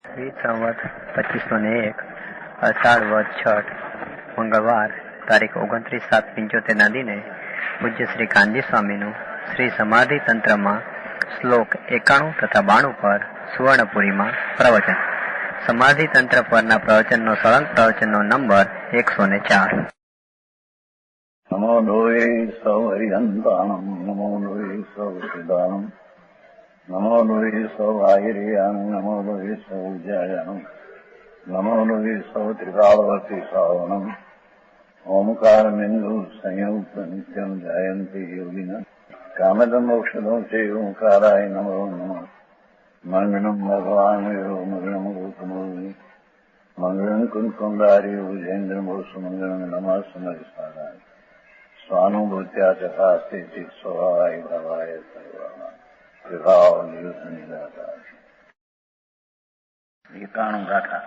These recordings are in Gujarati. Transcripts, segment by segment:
સંવત 2501 અષાઢ વદ છઠ મંગળવાર તારીખ 29/7/75 દિને પૂજ્ય શ્રી કાનજી સ્વામીનું શ્રી સમાધિ તંત્રમાં શ્લોક 91 તથા 92 પર સુવર્ણપુરીમાં પ્રવચન. સમાધિ તંત્ર પરના પ્રવચનનો સળંગ પ્રવચનનો નંબર 104. નમો લોહે સૌ હરિહંતાણમ, નમો લોહે સૌ સિદ્ધાણમ, નમો લોહે સૌ આહિર્યાણમ, નમો લોહે સૌ જયાણમ, નમો લોહે સૌ ત્રિકાળવતી શ્રાવણમ. ઓમકાર બિંદુ સંયુક્ત નિત્યમ જયંતિ યોગિના કામદમ મોક્ષદો છે ઓંકારાય નમો નમઃ. મંગળમ ભગવાન મંગળમ ગૌતમોની મંગળમ કુંકુંડારી વિજેન્દ્રમો સુમંગળમ નમઃ સમરિસારાય સ્વાનુભૂત્યા ચકાસ્તે ચિત સ્વભાવાય ભવાય સર્વાના વિભાવ નિયુત નિરાકાર. 91 ગાથા.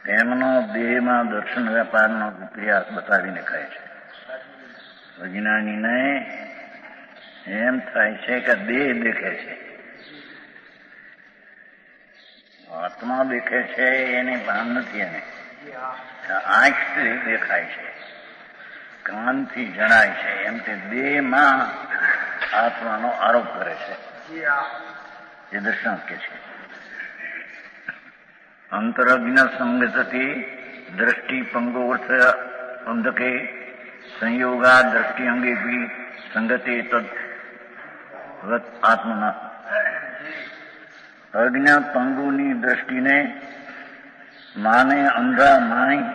તેમનો દેહમાં દર્શન વેપારનો પ્રયાસ બતાવીને કહે છે. અજ્ઞાનીને એમ થાય છે કે દેહ દેખે છે, આત્મા દેખે છે, એની ભાન નથી. એને આંખથી દેખાય છે, કાનથી જણાય છે, એમ તે દેહમાં આત્માનો આરોપ કરે છે. એ દર્શનાર્થ કે છે. અંતરજ્ઞ સંગતથી દ્રષ્ટિ પંગોર્થ અંધકે સંયોગા દ્રષ્ટિ અંગે ભી સંગતે તદ આત્મના. અજ્ઞ પંગુની દ્રષ્ટિને માને અંધા માય,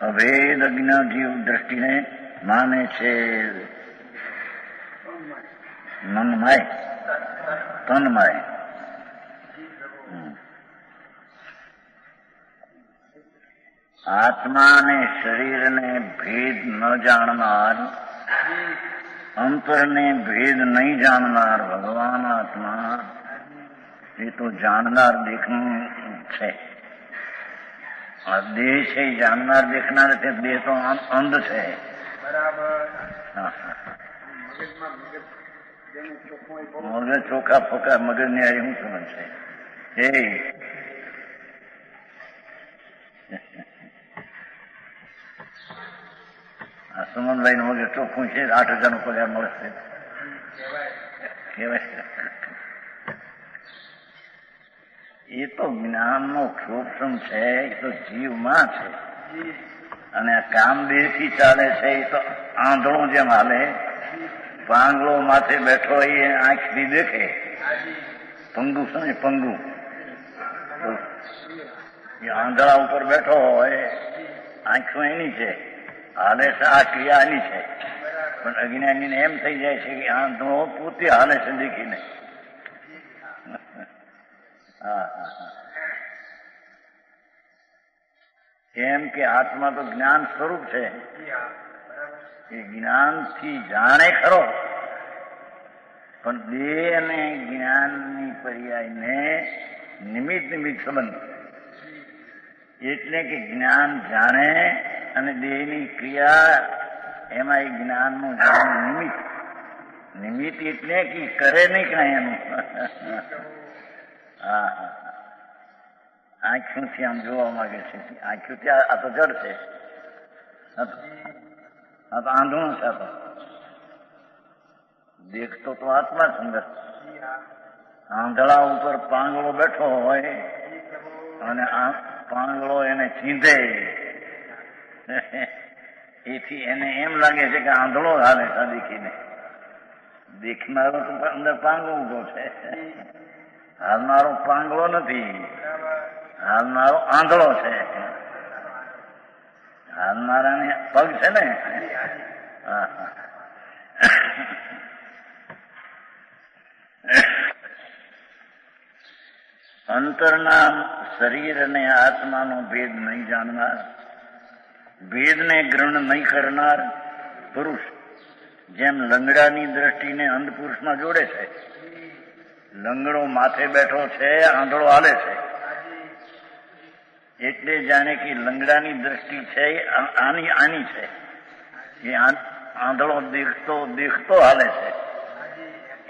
અભેદ અજ્ઞ જીવ દ્રષ્ટિને માને છે મનમાય, તન્માય. આત્મા ને શરીરને ભેદ ન જાણનાર, અંતરને ભેદ નહીં જાણનાર ભગવાન આત્મા એ તો જાણનાર દેખનાર છે. આ દેહ છે જાણનાર દેખનાર છે. દેહ તો અંધ છે. મગજ ચોખા ફોકા મગજ ની આ શું સમજ છે? આ સુમનભાઈ નું મગજ ચોખ્ખું છે. 8,000 નો પગાર મળશે કેવાય. એ તો જ્ઞાનનો ક્ષોભસમ છે. એ તો જીવમાં છે. અને આ કામદેહ થી ચાલે છે. એ તો આંધળો જેમ હાલે. પાંગળો માથે બેઠો એ આંખથી દેખે. પંગુ સમજે, પંગુ. એ આંધળા ઉપર બેઠો હોય, આંખો એની છે, હાલે છે, આ ક્રિયા એની છે. પણ અજ્ઞાનીને એમ થઈ જાય છે કે આંધળો પોતે હાલે છે દેખીને. કેમ કે આત્મા તો જ્ઞાન સ્વરૂપ છે. એ જ્ઞાનથી જાણે ખરો, પણ દેહ અને જ્ઞાનની પર્યાયને નિમિત્ત સંબંધ. એટલે કે જ્ઞાન જાણે અને દેહની ક્રિયા, એમાં એ જ્ઞાનનું જાણ નિમિત્ત. નિમિત્ત એટલે કે કરે નહીં કાંઈ એનું. આંખોથી આમ જોવા માંગે છે. આંખો ત્યાં આ તો જડ છે, આ તો આંધળું છે. આ તો દેખતો તો આત્મા જ અંદર. આંધળા ઉપર પાંગળો બેઠો હોય અને આ પાંગળો એને ચીંધે, એથી એને એમ લાગે છે કે આંધળો હાલે છે દેખીને. દેખનારો તો અંદર પાંગળો ઉભો છે. હાલનારો પાંગળો નથી, હાલનારો આંધળો છે. હાલનારાને પગ છે ને. અંતરના શરીર અને આત્માનો ભેદ નહીં જાણનાર, ભેદને ગ્રહણ નહીં કરનાર પુરુષ જેમ લંગડાની દ્રષ્ટિને અંધ પુરુષમાં જોડે છે. લંગડો માથે બેઠો છે, આંધળો હાલે છે. એટલે જાણે કે લંગડાની દ્રષ્ટિ છે આની છે. એ આંધળો દેખતો હાલે છે.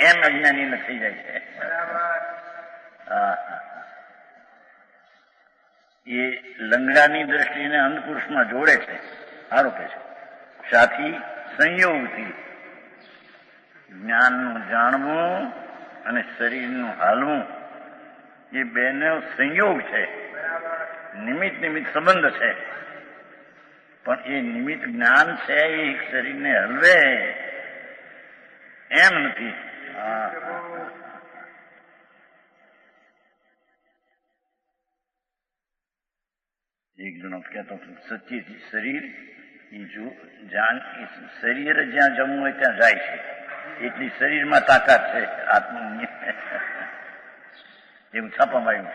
એમ અજ્ઞાની થઈ જાય છે. એ લંગડાની દ્રષ્ટિને અંધપુરુષમાં જોડે છે, આરોપે છે. સાથી સંયોગથી જ્ઞાનનું જાણવું અને શરીરનું હાલવું એ બેનો સંયોગ છે, નિમિત્ત સંબંધ છે. પણ એ નિમિત્ત જ્ઞાન છે એ શરીરને હલવે એમ નથી. એક જણો કહેતો સચ્ચી શરીર શરીર જ્યાં જમવું હોય ત્યાં જાય છે, એટલી શરીરમાં તાકાત છે આત્માની. એવું છાપામાં આવ્યું છે.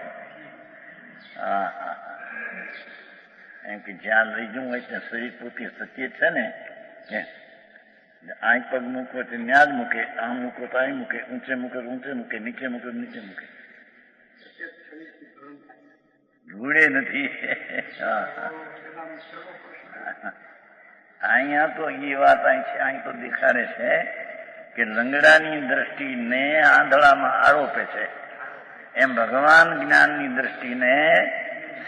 એમ કે જ્યાં લઈ જવું હોય ત્યાં શરીર પોતે સચેત છે ને, અહીં પગ મૂકો તો ત્યાં જ મૂકે, આમ મૂકો તો અહીં મૂકે, ઊંચે મૂકે ઊંચે મૂકે, નીચે મૂકે નીચે મૂકે, ધૂળે નથી. અહીંયા તો એ વાત અહીં છે, અહીં તો દેખાડે છે કે લંગડાની દ્રષ્ટિને આંધળામાં આરોપે છે, એમ ભગવાન જ્ઞાનની દ્રષ્ટિને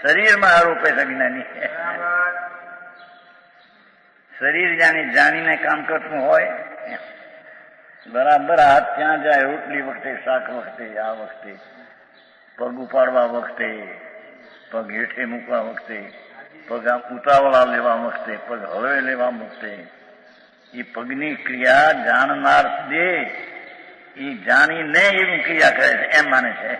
શરીરમાં આરોપે છે. જ્ઞાની શરીર જાણીને કામ કરતું હોય બરાબર, હાથ ત્યાં જાય, રોટલી વખતે, શાક વખતે, આ વખતે, પગ ઉપાડવા વખતે, પગ હેઠે મૂકવા વખતે, પગ આમ ઉતાવળા લેવા વખતે, પગ હળવે લેવા વખતે, એ પગની ક્રિયા જાણનાર દે એ જાણીને એવી ક્રિયા કરે છે એમ માને છે.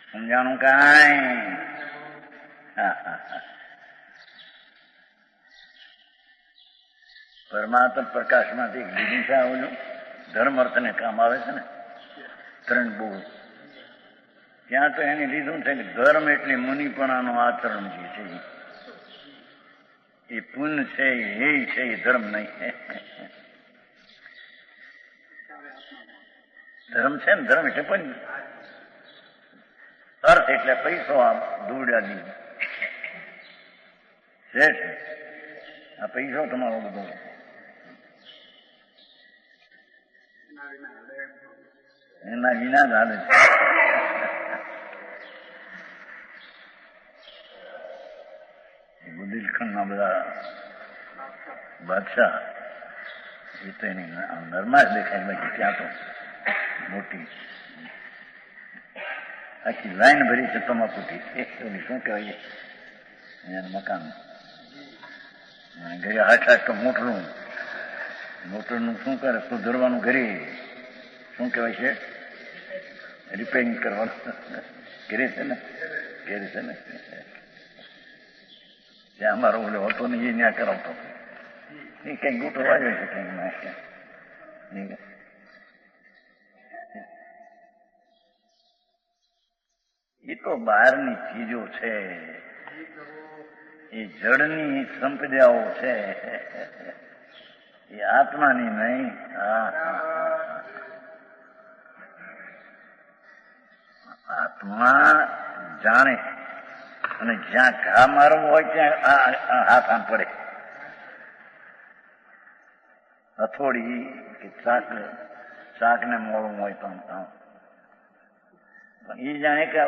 સમજાણું કાંઈ? પરમાત્મા પ્રકાશમાંથી લીધું છે ઓલું ધર્મ અર્થને કામ આવે છે ને, ત્રણ બહુ ત્યાં તો એને લીધું છે કે ધર્મ એટલે મુનિપણાનું આચરણ જે છે એ પુણ્ય છે, એ છે, એ ધર્મ નહીં. ધર્મ છે ને, ધર્મ એટલે પણ અર્થ એટલે પૈસો આ દોડાની છે, આ પૈસો તમારો બધો એના વિના જ હાલે છે. બુંદેલખંડના બધા બાદશાહ એ તો એની નરમા જ દેખાય, બાકી ત્યાં તો મોટી આખી લાઈન ભરી છે તમાકુથી. શું કહેવાય એનું મકાન ઘરે હાથ તો મોટરનું શું કરે, સુધરવાનું ઘરે શું કહેવાય છે, રિપેરિંગ કરવાનું ઘરે છે ને, ઘરે છે ને. ત્યાં અમારો ઓલો હતો ને એ ત્યાં કરાવતો, એ કંઈક ગોટો વાગ્યો છે કંઈક નાખ્યા. એ તો બહારની ચીજો છે, એ જળની સંપદાઓ છે, એ આત્માની નહીં. આત્મા જાણે અને જ્યાં ઘા મારવું હોય ત્યાં હાથ આમ પડે, હથોડી કે ચાકને મોડવું હોય તો એ જાણે કે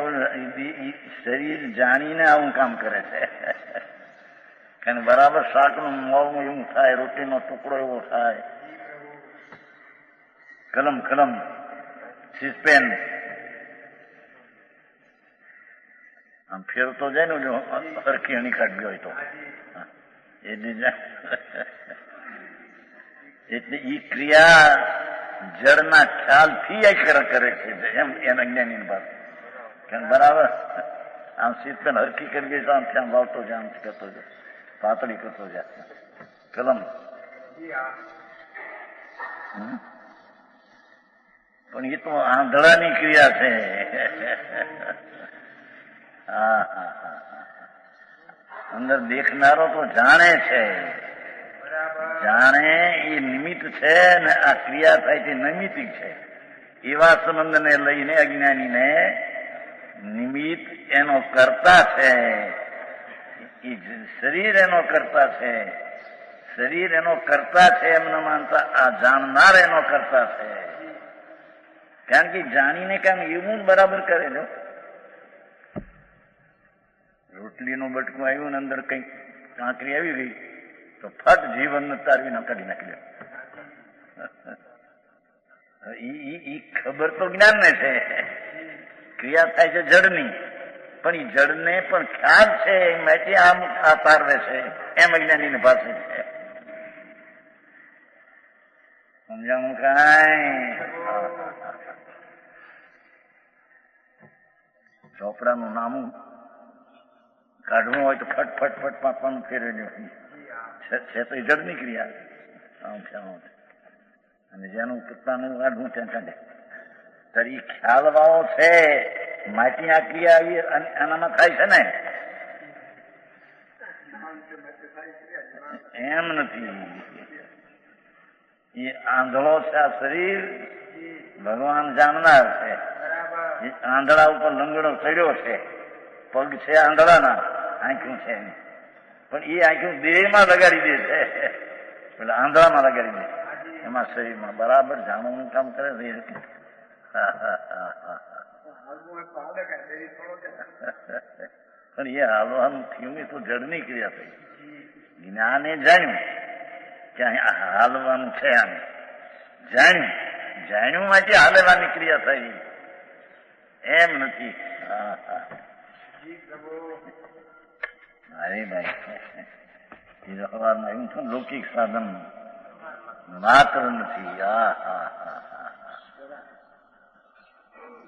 શરીર જાણીને આવું કામ કરે છે. કારણ બરાબર શાકનું મોડવું એવું થાય, રોટીનો ટુકડો એવો થાય, કલમ સિસ્પેન આમ ફેરતો જાય ને, જો હરખી હણી કાઢવી હોય તો એટલે ઈ ક્રિયા જળના ખ્યાલથી કરે છે એમ એના જ્ઞાની વાત. કારણ બરાબર આમ સિસ્પેન હરખી કરી ગઈ તો આમ ત્યાં વાવતો જાય, આમ કરતો જાય, પાતળી કરતો જાય કલમ. પણ એ તો આંધળાની ક્રિયા છે. અંદર દેખનારો તો જાણે છે, જાણે એ નિમિત્ત છે ને આ ક્રિયા થાય તે નૈમિતિક છે. એવા સંબંધને લઈને અજ્ઞાનીને નિમિત્ત એનો કર્તા છે, શરીર એનો કર્તા છે, શરીર એનો કર્તા છે એમ ન માનતા આ જાણનાર એનો કર્તા છે. કારણ કે જાણીને કામ એવું જ બરાબર કરે છે. રોટલીનું બટકું આવ્યું ને અંદર કંઈક કાંકરી આવી ગઈ તો ફટ જીવન તારવીને કાઢી નાખી. ઈ ખબર તો જ્ઞાન ને છે, ક્રિયા થાય છે જડની, પણ એ જડને પણ ખ્યાલ છે એમાંથી આમ આ તારવે છે, એમ અજ્ઞાનીની પાસે છે. સમજાવું કાંઈ? ચોપડાનું નામું કાઢવું હોય તો ફટ ફટ ફટ પાપવાનું ફેરવી છે તો એ જડની ક્રિયા અને જેનું પોતાનું કાઢવું ત્યાં કાઢે. તો એ ખ્યાલ વાળો છે માટી આ ક્રિયા આવી આનામાં થાય છે ને, એમ નથી. એ આંધળો છે આ શરીર, ભગવાન જાણનાર છે. આંધળા ઉપર લંગડો ચડ્યો છે, પગ છે આંધળાના, આંખ્યું છે, પણ એ આંખ્યું દેહમાં લગાડી દે છે, એટલે આંધળામાં લગાડી દે, એમાં શરીરમાં બરાબર જાણવાનું કામ કરે છે. પણ એ હાલવાનું થયું એ તો જડની ક્રિયા થઈ. જ્ઞાને જાણ્યું કે હાલવાનું છે, આને જાણ્યું માટે હાલવાની ક્રિયા થઈ, એમ નથી. અરે ભાઈ સવારમાં એવું છું, લૌકિક સાધન માત્ર નથી.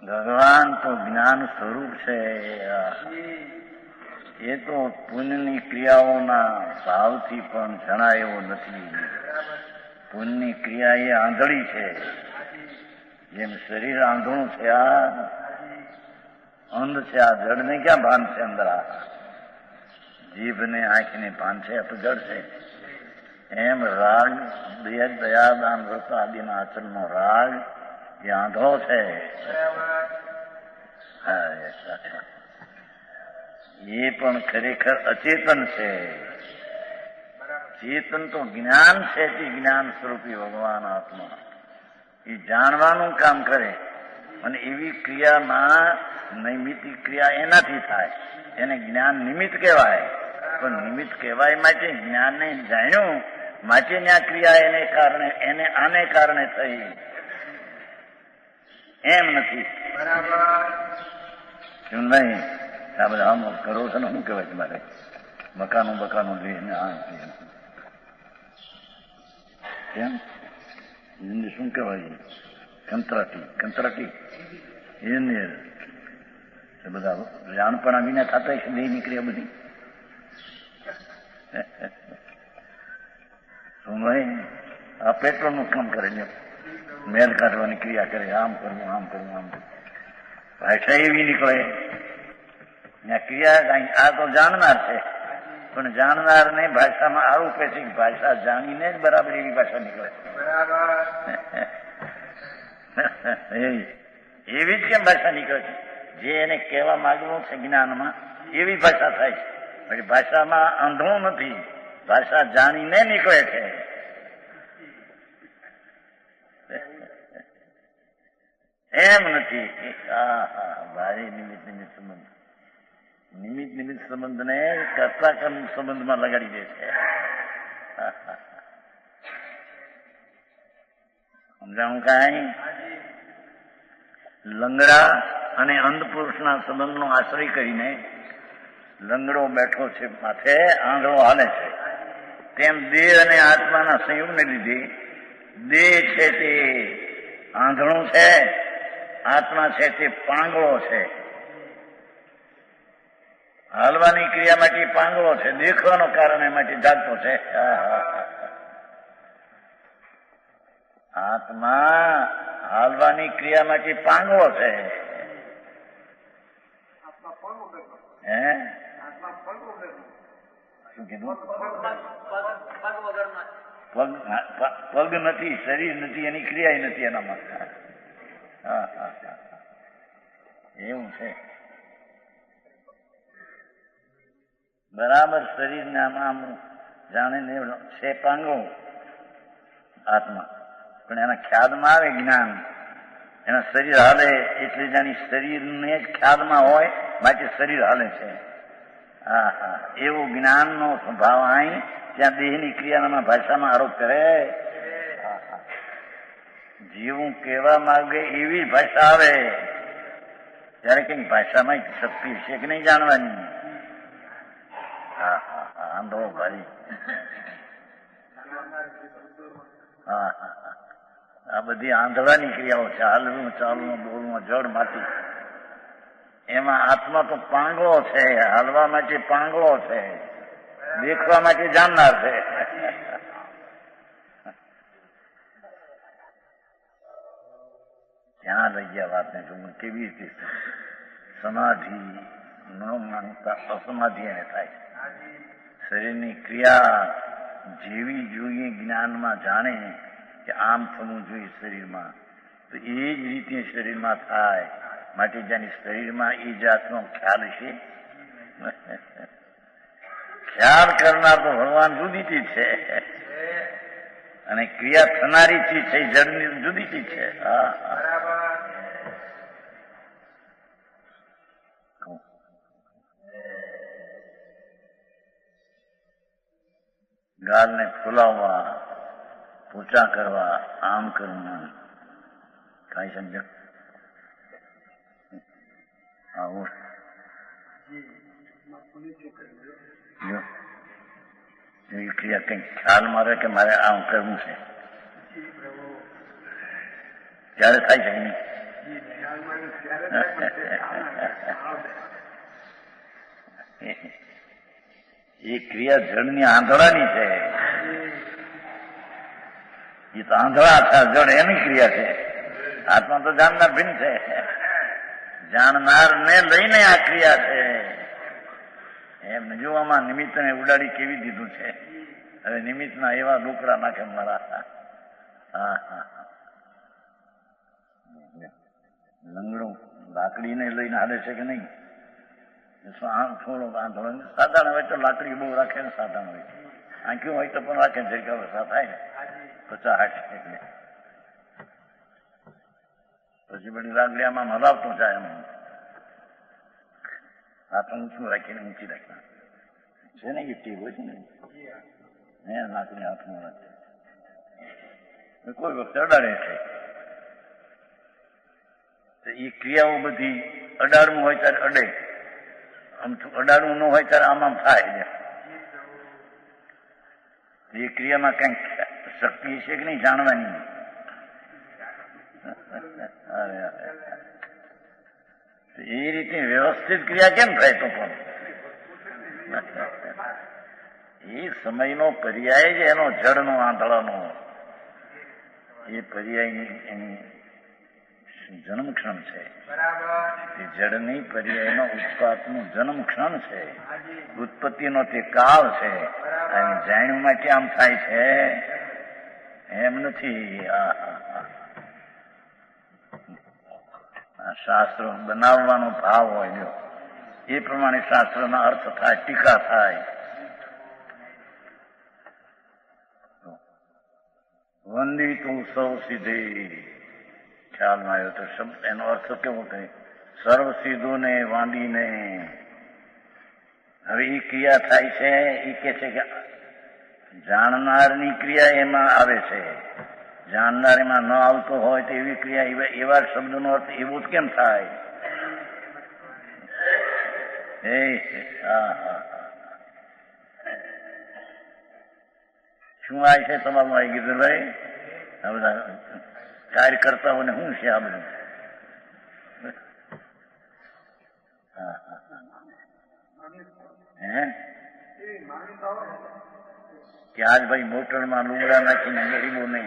ભગવાન તો જ્ઞાન સ્વરૂપ છે. એ તો પુણ્યની ક્રિયાઓના ભાવથી પણ જણાય એવો નથી. પુણ્યની ક્રિયા એ આંધળી છે, જેમ શરીર આંધળું છે, આ અંધ છે. આ જડને ક્યાં ભાન છે? અંદર આ જીભને આંખને ભાન છે, તો જડ છે. એમ રાગ, દયા, દાન, વ્રત આદિના આચરણનો રાગ એ આંધળો છે. એ પણ ખરેખર અચેતન છે. ચેતન તો જ્ઞાન છે, તે જ્ઞાન સ્વરૂપી ભગવાન આત્મા એ જાણવાનું કામ કરે. અને એવી ક્રિયામાં નૈમિતિક ક્રિયા એનાથી થાય, એને જ્ઞાન નિમિત્ત કહેવાય. પણ નિમિત્ત કહેવાય માટે જ્ઞાનને જાણ્યું માટેની આ ક્રિયા એને આને કારણે થઈ, એમ નથી. શું નહીં? આ બધા આમ કરો છો ને, શું કહેવાય તમારે બકાનું લઈને કેમ શું કહેવાય? કંત્રાટી એને બધા જાણપણા વિના થતા છે, બે નીકળ્યા બધી. શું ભાઈ? આ પેટ્રોલનું કામ કરે છે, મેલ કાઢવાની ક્રિયા કરે, આમ કરવું, આમ કરવું, આમ કરવું. ભાષા એવી નીકળે. ક્રિયા આ તો જાણનાર છે, પણ જાણનાર ને ભાષામાં આરોપે છે. ભાષા જાણીને જ બરાબર એવી ભાષા નીકળે. એવી જ કેમ ભાષા નીકળે છે? જે એને કહેવા માંગવું છે જ્ઞાનમાં, એવી ભાષા થાય છે. પછી ભાષામાં અંધળું નથી, ભાષા જાણીને નીકળે છે. એમ નથી. ભારે નિમિત્ત સંબંધ, નિમિત્ત સંબંધને કર્તા કર્મ સંબંધમાં લગાડી દે છે. સમજાવું કાંઈ? લંગડા અને અંધ પુરુષના સંબંધનો આશ્રય કરીને લંગડો બેઠો છે માથે, આંધળો હાલે છે. તેમ દેહ અને આત્માના સંયોગને લીધે દેહ છે તે આંધળો છે, આત્મા છે તે પાંગળો છે. હાલવાની ક્રિયા માટે પાંગળો છે, દેખવાનો કારણે માટે જાગતો છે. આત્મા હાલવાની ક્રિયા માટે પાંગળો છે. શું કીધું? પગ નથી, શરીર નથી, એની ક્રિયા નથી એનામાં. એવું છે. બરાબર શરીરને આમ જાણીને છે પાંગો આત્મા, પણ એના ખ્યાલમાં આવે જ્ઞાન, એના શરીર હાલે એટલે જાણી શરીરને જ ખ્યાલમાં હોય, બાકી શરીર હાલે છે. હા હા, એવો જ્ઞાનનો સ્વભાવ અહીં ત્યાં દેહની ક્રિયાના ભાષામાં આરોપ કરે. જીવું કહેવા માંગે એવી ભાષા આવે ત્યારે કઈ ભાષામાં શક્તિ છે કે નહીં જાણવાની. હા હા હા, આંધળો ભારી. હા હા, આ બધી આંધળાની ક્રિયાઓ છે. હાલવું, ચાલવું, બોલવું, જળ માટી. એમાં આત્મા તો પાંગળો છે, હાલવા માટે પાંગળો છે, દેખવા માટે જાણનાર છે. ક્યાં લઈ ગયા વાતને જોવું કેવી રીતે સમાધિ ન માનતા અસમાધિ એને થાય. શરીરની ક્રિયા જેવી જોઈએ જ્ઞાનમાં જાણે કે આમ થવું જોઈએ શરીરમાં, તો એ જ રીતે શરીરમાં થાય. માટે જેની શરીરમાં એ જાતનો ખ્યાલ છે, ખ્યાલ કરનાર તો ભગવાન જુદી ચીજ છે અને ક્રિયા થનારી ચીજ છે જડની જુદી ચીજ છે. ગાલને ફુલાવવા, પૂચા કરવા, આમ કરવું, કાંઈ સમજો આવું એવી ક્રિયા કઈ ખ્યાલમાં રહે કે મારે આમ કરવું છે ત્યારે થાય છે નહીં. એ ક્રિયા જળની આંધળાની છે. એ તો આંધળા છે, જળ એની ક્રિયા છે. આત્મા તો જાણનાર ભિન્ન છે. જાણનાર ને લઈને આ ક્રિયા છે. એમ જોવામાં નિમિત્તને ઉડાડી કેવી દીધું છે. હવે નિમિત્તના એવા ડુકરા નાખે મારા. હા હા, લંગડું લાકડીને લઈને હાલે છે કે નહીં? આમ થોડો આંધળો સાધારણ હોય તો લાકડી બહુ રાખે ને, સાધારણ હોય આંખ્યું હોય તો પણ રાખે. જરીકા વરસા થાય ને 50-60 એટલે પછી બધી લાકડી આમાં હલાવતો જાય. એમ હાથ ઊંચું રાખીને ઊંચી રાખીને છે ને, એ ટીપ હોય છે ને, લાકડી હાથમાં રાખે. કોઈ વખતે અડાડે છે. એ ક્રિયાઓ બધી અડાડવું હોય ત્યારે અડે, આમ અડાડવું ન હોય ત્યારે આમ થાય. એ ક્રિયામાં કંઈક શક્તિ છે કે નહીં જાણવાની. એ રીતે વ્યવસ્થિત ક્રિયા કેમ થાય? તો પણ એ સમયનો પર્યાય જ એનો જળનો આંધળાનો, એ પર્યાય એની જન્મક્ષણ છે. એ જળની પર્યાયનો ઉત્પાદનું જન્મક્ષણ છે. ઉત્પત્તિનો તે કાળ છે. અને જાણ્યું માટે આમ થાય છે એમ નથી. શાસ્ત્રો બનાવવાનો ભાવ હોય એ પ્રમાણે શાસ્ત્રના અર્થ થાય, ટીકા થાય. વંદી તું સૌ સીધી ખ્યાલમાં આવ્યો તો શબ્દ એનો અર્થ કેવો થાય? સર્વ સીધું ને વાંડીને. હવે એ ક્રિયા થાય છે એ કે છે કે જાણનારની ક્રિયા એમાં આવે છે. જાણનાર એમાં ન આવતો હોય તો એવી ક્રિયા, એવા શબ્દનો અર્થ એવો જ કેમ થાય? શું આ છે તમારું આવી ગયું ભાઈ? આ બધા કાર્યકર્તાઓને શું છે આ બધું? કે આજ ભાઈ મોટરમાં લુગડા નાખીને ગરીબોને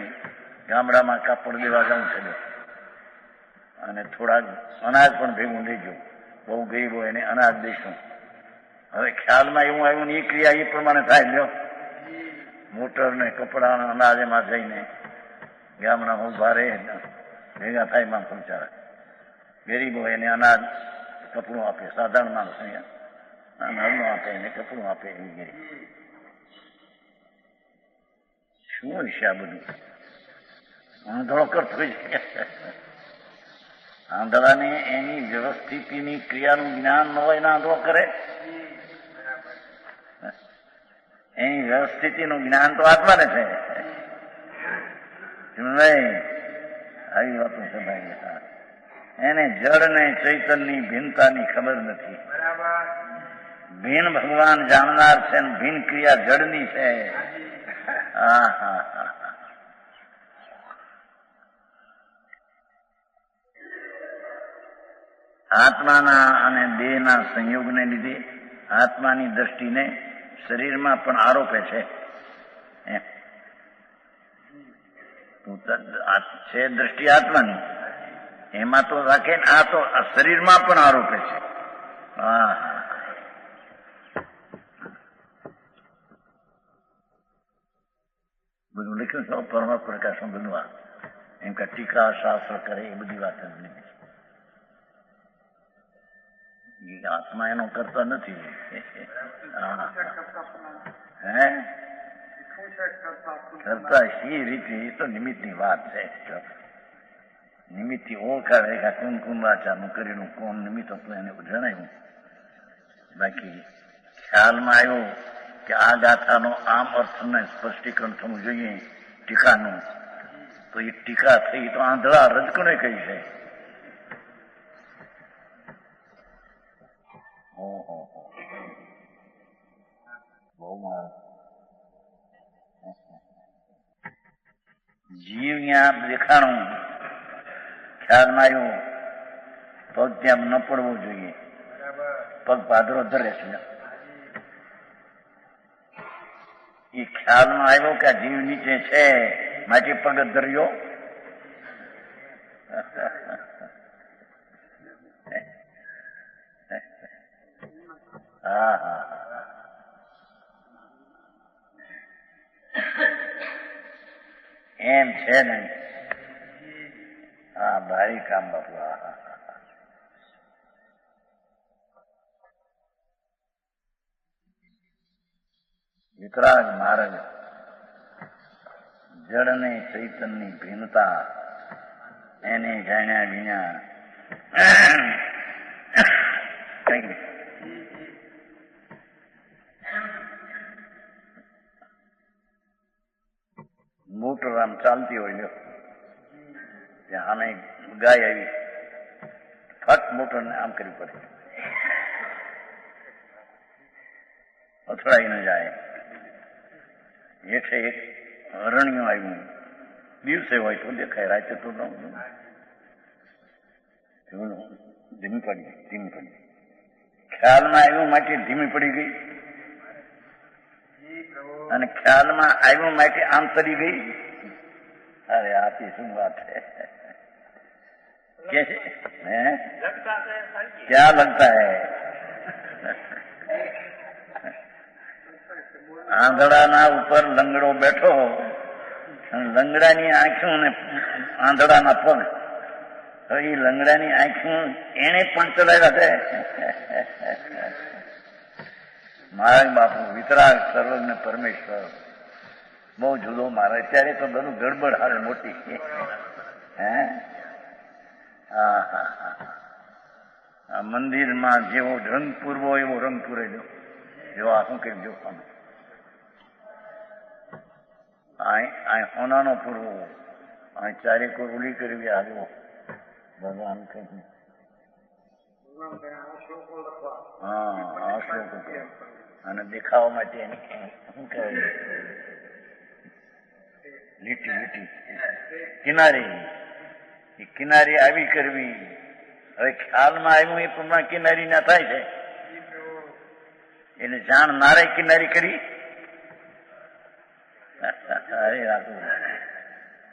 ગામડામાં કાપડ દેવા જવું છે અને થોડાક અનાજ પણ ભેગું લેજો. બહુ ગરીબ હોય એને અનાજ દઈશું. હવે ખ્યાલમાં એવું આવ્યું ને એ ક્રિયા એ પ્રમાણે થાય. લ્યો, મોટર ને કપડા અનાજ એમાં જઈને ગામડામાં ઉભા રહે, ભેગા થાય માં પહોંચાડે. ગરીબ હોય એને અનાજ કપડું આપે. સાધારણ માણસ અનાજ નો આપે એને કપડું આપે. એવી ગરીબ શું હશે આ બધું? આંધળો કરતો આંધળાને એની વ્યવસ્થિતિની ક્રિયાનું જ્ઞાન ન હોય ને આંધળો કરે. એની વ્યવસ્થિતિનું જ્ઞાન તો આત્માને છે. નહીં, આવી વાતો છે ભાઈ. એને જળ ને ચૈતનની ભિન્નતાની ખબર નથી. ભિન્ન ભગવાન જાણનાર છે, ભિન્ન ક્રિયા જળની છે. આત્માના અને દેહના સંયોગને લીધે આત્માની દ્રષ્ટિને શરીરમાં પણ આરોપે છે. છે દ્રષ્ટિ આત્માની, એમાં તો રાખે ને, આ તો શરીરમાં પણ આરોપે છે. બધું લખ્યું છે પરમ પ્રકાશ બધું. એમ કે ટીકા શાસ્ત્ર કરે એ બધી વાત જ નહીં. આત્મા એનો કરતા નથી. હે કરતા સી રીતે એ તો નિમિત્તની વાત છે. નિમિત્તથી ઓળખાવે કે કોણ કુંભાચારનું કરેલું કોણ નિમિત્ત હતું એને જણાવ્યું. બાકી ખ્યાલમાં આવ્યો કે આ ગાથાનો આમ અર્થને સ્પષ્ટીકરણ થવું જોઈએ ટીકાનું, તો એ ટીકા થઈ તો આંધળા રજકણે કહી છે. જીવ ત્યાં દેખાણું, ખ્યાલમાં આવ્યું પગ ત્યાં ન પડવો જોઈએ, પગ પાદરો ધરે છે. એ ખ્યાલમાં આવ્યો કે આ જીવ નીચે છે માટે પગ ધર્યો. એમ છે નહીં. હા, ભારી કામ બાપુ. વિતરાગ મહારાજ જળ ને ચૈતનની ભિન્નતા એને જાણ્યા વિના કઈ મોટર આમ ચાલતી હોય લ્યો, ત્યાં આમે ગાય આવી, ફટ મોટરને આમ કરવી પડે, અથડાઈ ન જાય. હેઠે એક અરણ્ય આવ્યું, દિવસે હોય તો દેખાય, રાતે તો ધીમી પડી. ખ્યાલમાં આવ્યું માટે ધીમી પડી ગઈ, અને ખ્યાલમાં આવ્યું માટે આમ તરી ગઈ. અરે આથી શું વાત છે કે ક્યાં લગતા હે. આંધળાના ઉપર લંગડો બેઠો, લંગડાની આંખો ને આંધળાના પગ. એ લંગડાની આંખો એને પણ ચલાવ્યા છે. મહારાજ બાપુ વિતરાગ સર્વજ્ઞ પરમેશ્વર બહુ જુદો મારે. અત્યારે તો બધું ગડબડ હાલ મોટી. હે આ મંદિરમાં જેવો રંગ પૂરવો એવો રંગ પૂરેલો. જો આ શું કેમ જો હોનાનો પૂરવો, અહીં ચારેકોર ઉલી કરવી. આવ્યો ભગવાન કઈ. હા, આ શ્લોકો અને દેખાવા માટે શું કહેવાય, લીટી કિનારી. એ કિનારી આવી કરવી. હવે ખ્યાલમાં આવ્યું એ પ્રમાણે કિનારી ના થાય છે. એને જાણ નારે કિનારી કરી.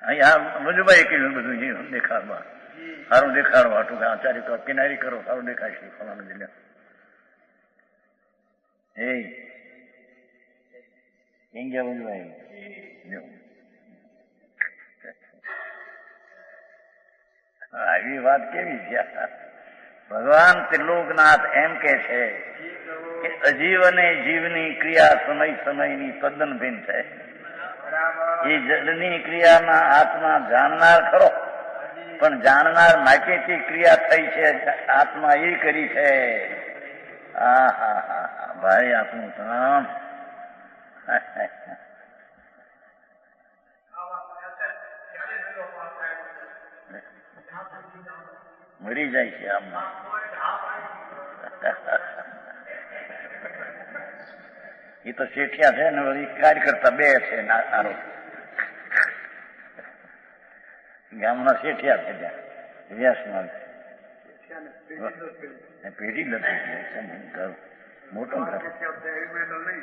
અહીંયા મજુભાઈ કીધું બધું દેખાડવા, સારું દેખાડવા હતું. આચાર્ય કહો કિનારી કરો, સારું દેખાય છે ફલાનું જિલ્લા. એ ગયા મજુભાઈ. આવી વાત કેવી છે. ભગવાન ત્રિલોકનાથ એમ કે છે કે અજીવ અને જીવની ક્રિયા સમયની તદ્દન ભિન્ન છે. એ જળની ક્રિયામાં આત્મા જાણનાર ખરો, પણ જાણનાર માટેથી ક્રિયા થઈ છે, આત્મા એ કરી છે. હા હા હા ભાઈ આપણું કામ મરી જાય છે આમાં. એ તો શેઠિયા છે ને વળી કાર્યકર્તા બે છે આરોપ ગામના શેઠિયા છે ત્યાં વ્યાસમાં પેઢી નથી ઘર મોટું ઘર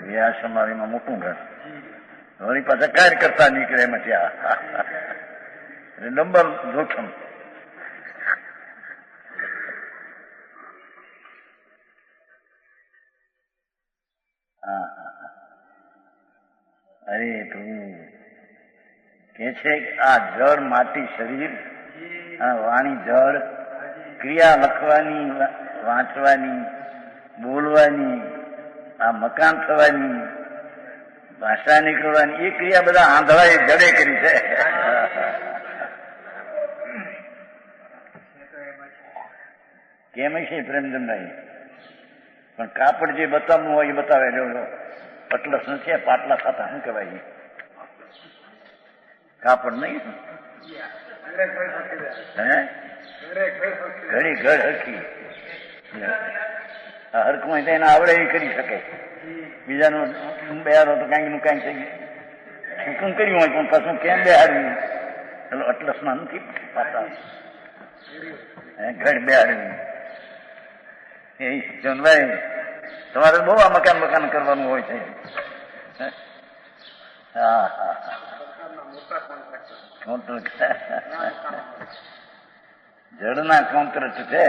વ્યાસ સમાધિમાં મોટું ઘર વળી પાછા કાર્યકર્તા નીકળે એમાં ત્યાં એટલે ડબલ જોખમ. અરે તું કે છે આ જળ માટી શરીર, આ વાણી જળ, ક્રિયા લખવાની, વાંચવાની, બોલવાની, આ મકાન થવાની, ભાષા નીકળવાની, એ ક્રિયા બધા આંધળા એ જડે કરી છે. કેમ છે પ્રેમચંદભાઈ? પણ કાપડ જે બતાવવું હોય એ બતાવે. પટલસ નથી પાટલા થતા શું કહેવાય? કાપડ નહીં હે ઘડી ઘડ હરખી હરખમાં એને આવડે એ કરી શકે. બીજાનું બેહારો તો કાંઈક નું કાંઈ થઈ શું કર્યું હોય પણ પાછું કેમ બેહાડ્યું? એટલે અટલસમાં નથી પાટા ઘડ બેહાડ્યું. એ જોનભાઈ તમારે બહુ આ મકાન મકાન કરવાનું હોય છે. હા હા જળના કોન્ટ્રાક્ટ છે.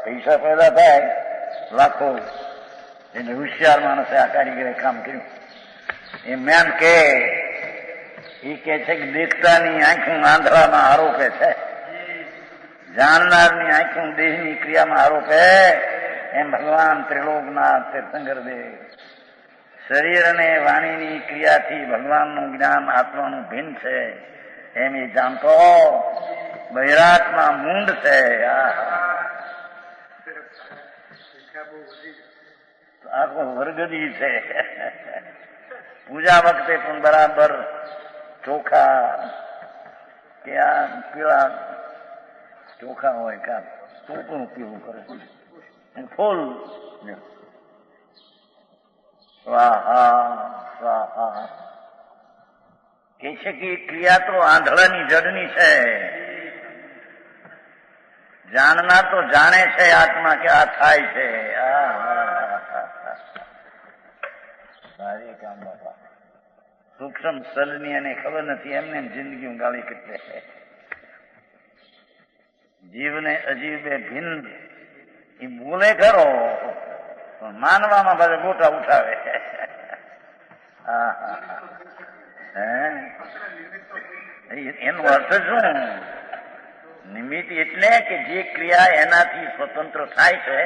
પૈસા પેદા થાય લાખો એટલે હોશિયાર માણસે આ કારીગરે કામ કર્યું. એમ એમ કે એ કે છે કે દેખતાની આંખું આંધળામાં આરોપે છે, જાણનારની આંખું દેહની ક્રિયામાં આરોપે. એમ ભગવાન ત્રિલોકનાથ તીર્થંકરદેવ શરીર અને વાણીની ક્રિયાથી ભગવાનનું જ્ઞાન આત્માનું ભિન્ન છે એમ એ જાણતો બહિરાત્મા મૂંડ છે. આખો વર્ગદી છે. પૂજા વખતે પણ બરાબર ચોખા કે આ પીળા ચોખા હોય કા ચોખ્ખું પીવું કરે ફૂલ સ્વાહા સ્વાહા કે છે કે ક્રિયા તો આંધળાની જડની છે. જાણનાર તો જાણે છે આત્મા કે આ થાય છે. સારી કામ બાપા સૂક્ષ્મ સલની અને ખબર નથી એમને જિંદગી ગાળી કેટલે છે. જીવને અજીબે ભિન્ન એ બોલે ખરો પણ માનવામાં બધા ગોટા ઉઠાવે. એનો અર્થ શું? નિમિત્ત એટલે કે જે ક્રિયા એનાથી સ્વતંત્ર થાય છે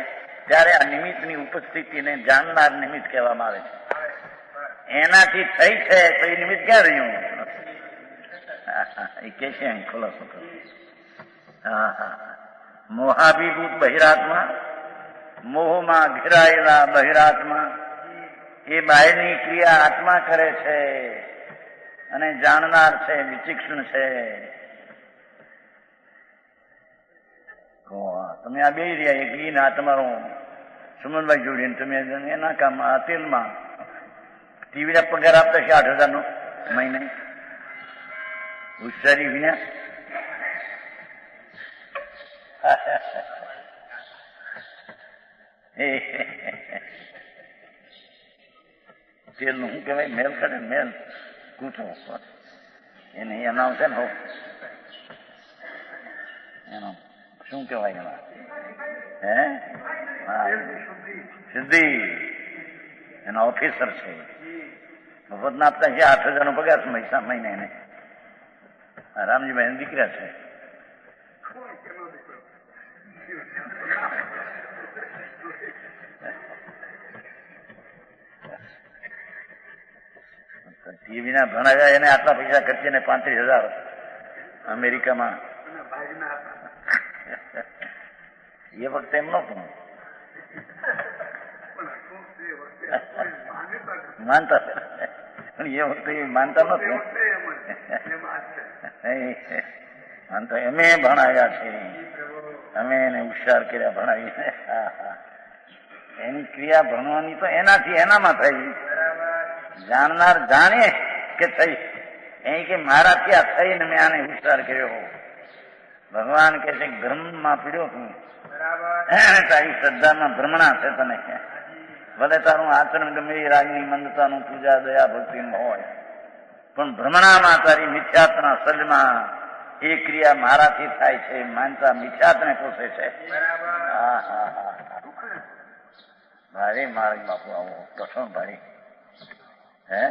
ત્યારે આ નિમિત્તની ઉપસ્થિતિને જાણનાર નિમિત્ત કહેવામાં આવે છે. એનાથી થઈ છે તો એ નિમિત્ત ક્યાં રહ્યું? એ કે છે ખુલાસો કરો. હા હા મોહાભિભૂત બહિરાત્મા, મોહમાં ઘેરાયેલા બહિરાત્મા એ બહારની ક્રિયા આત્મા કરે છે અને જાણનાર છે, વિચિક્ષણ છે. તમે આ બે રહ્યા એક ઈ ના તમારો સુમનભાઈ જોડીને તમે એના કામમાં આ તેલમાં ટીવીના પગાર આપતા છે 8,000 નો મહિને. હોશિયારી વિના તેલ નું શું કહેવાય? મેલ કાઢે મેલ કૂઠો એને એના છે ને એનો શું કહેવાય એના? હે સિદ્ધિ એના ઓફિસર છે. મફત ના આપતા છે 8,000 નો પગાર મહિને એને. રામજીભાઈ દીકરા છે. ટીવીના ભણાવ્યા એને આટલા પૈસા ખર્ચીને 35,000 અમેરિકામાં. એ વખતે એમ નહોતું માનતા, પણ એ વખતે માનતા નહોતું માનતા. અમે ભણાવ્યા છે, અમે એને હોશિયાર કર્યા ભણાવીને. એની ક્રિયા ભણવાની તો એનાથી એનામાં થઈ. જાણનાર જાણે કે થઈ, એ કે મારાથી આ થઈને મેં આને હોશિયાર કર્યો. ભગવાન કે છે ભ્રમમાં પીડ્યો તું, તારી શ્રદ્ધામાં ભ્રમણા છે તને. ભલે તારું આચરણ ગમે એ રાજની મંદતાનું પૂજા દયા ભક્તિનું હોય, પણ ભ્રમણામાં તારી મિથ્યાત્મના સજમાં એ ક્રિયા મારાથી થાય છે માનતા મિથ્યાત્ને પોષે છે. હા હા હા, ભારે માર્ગ બાપુ આવો પ્રસન્ન ભાઈ. હે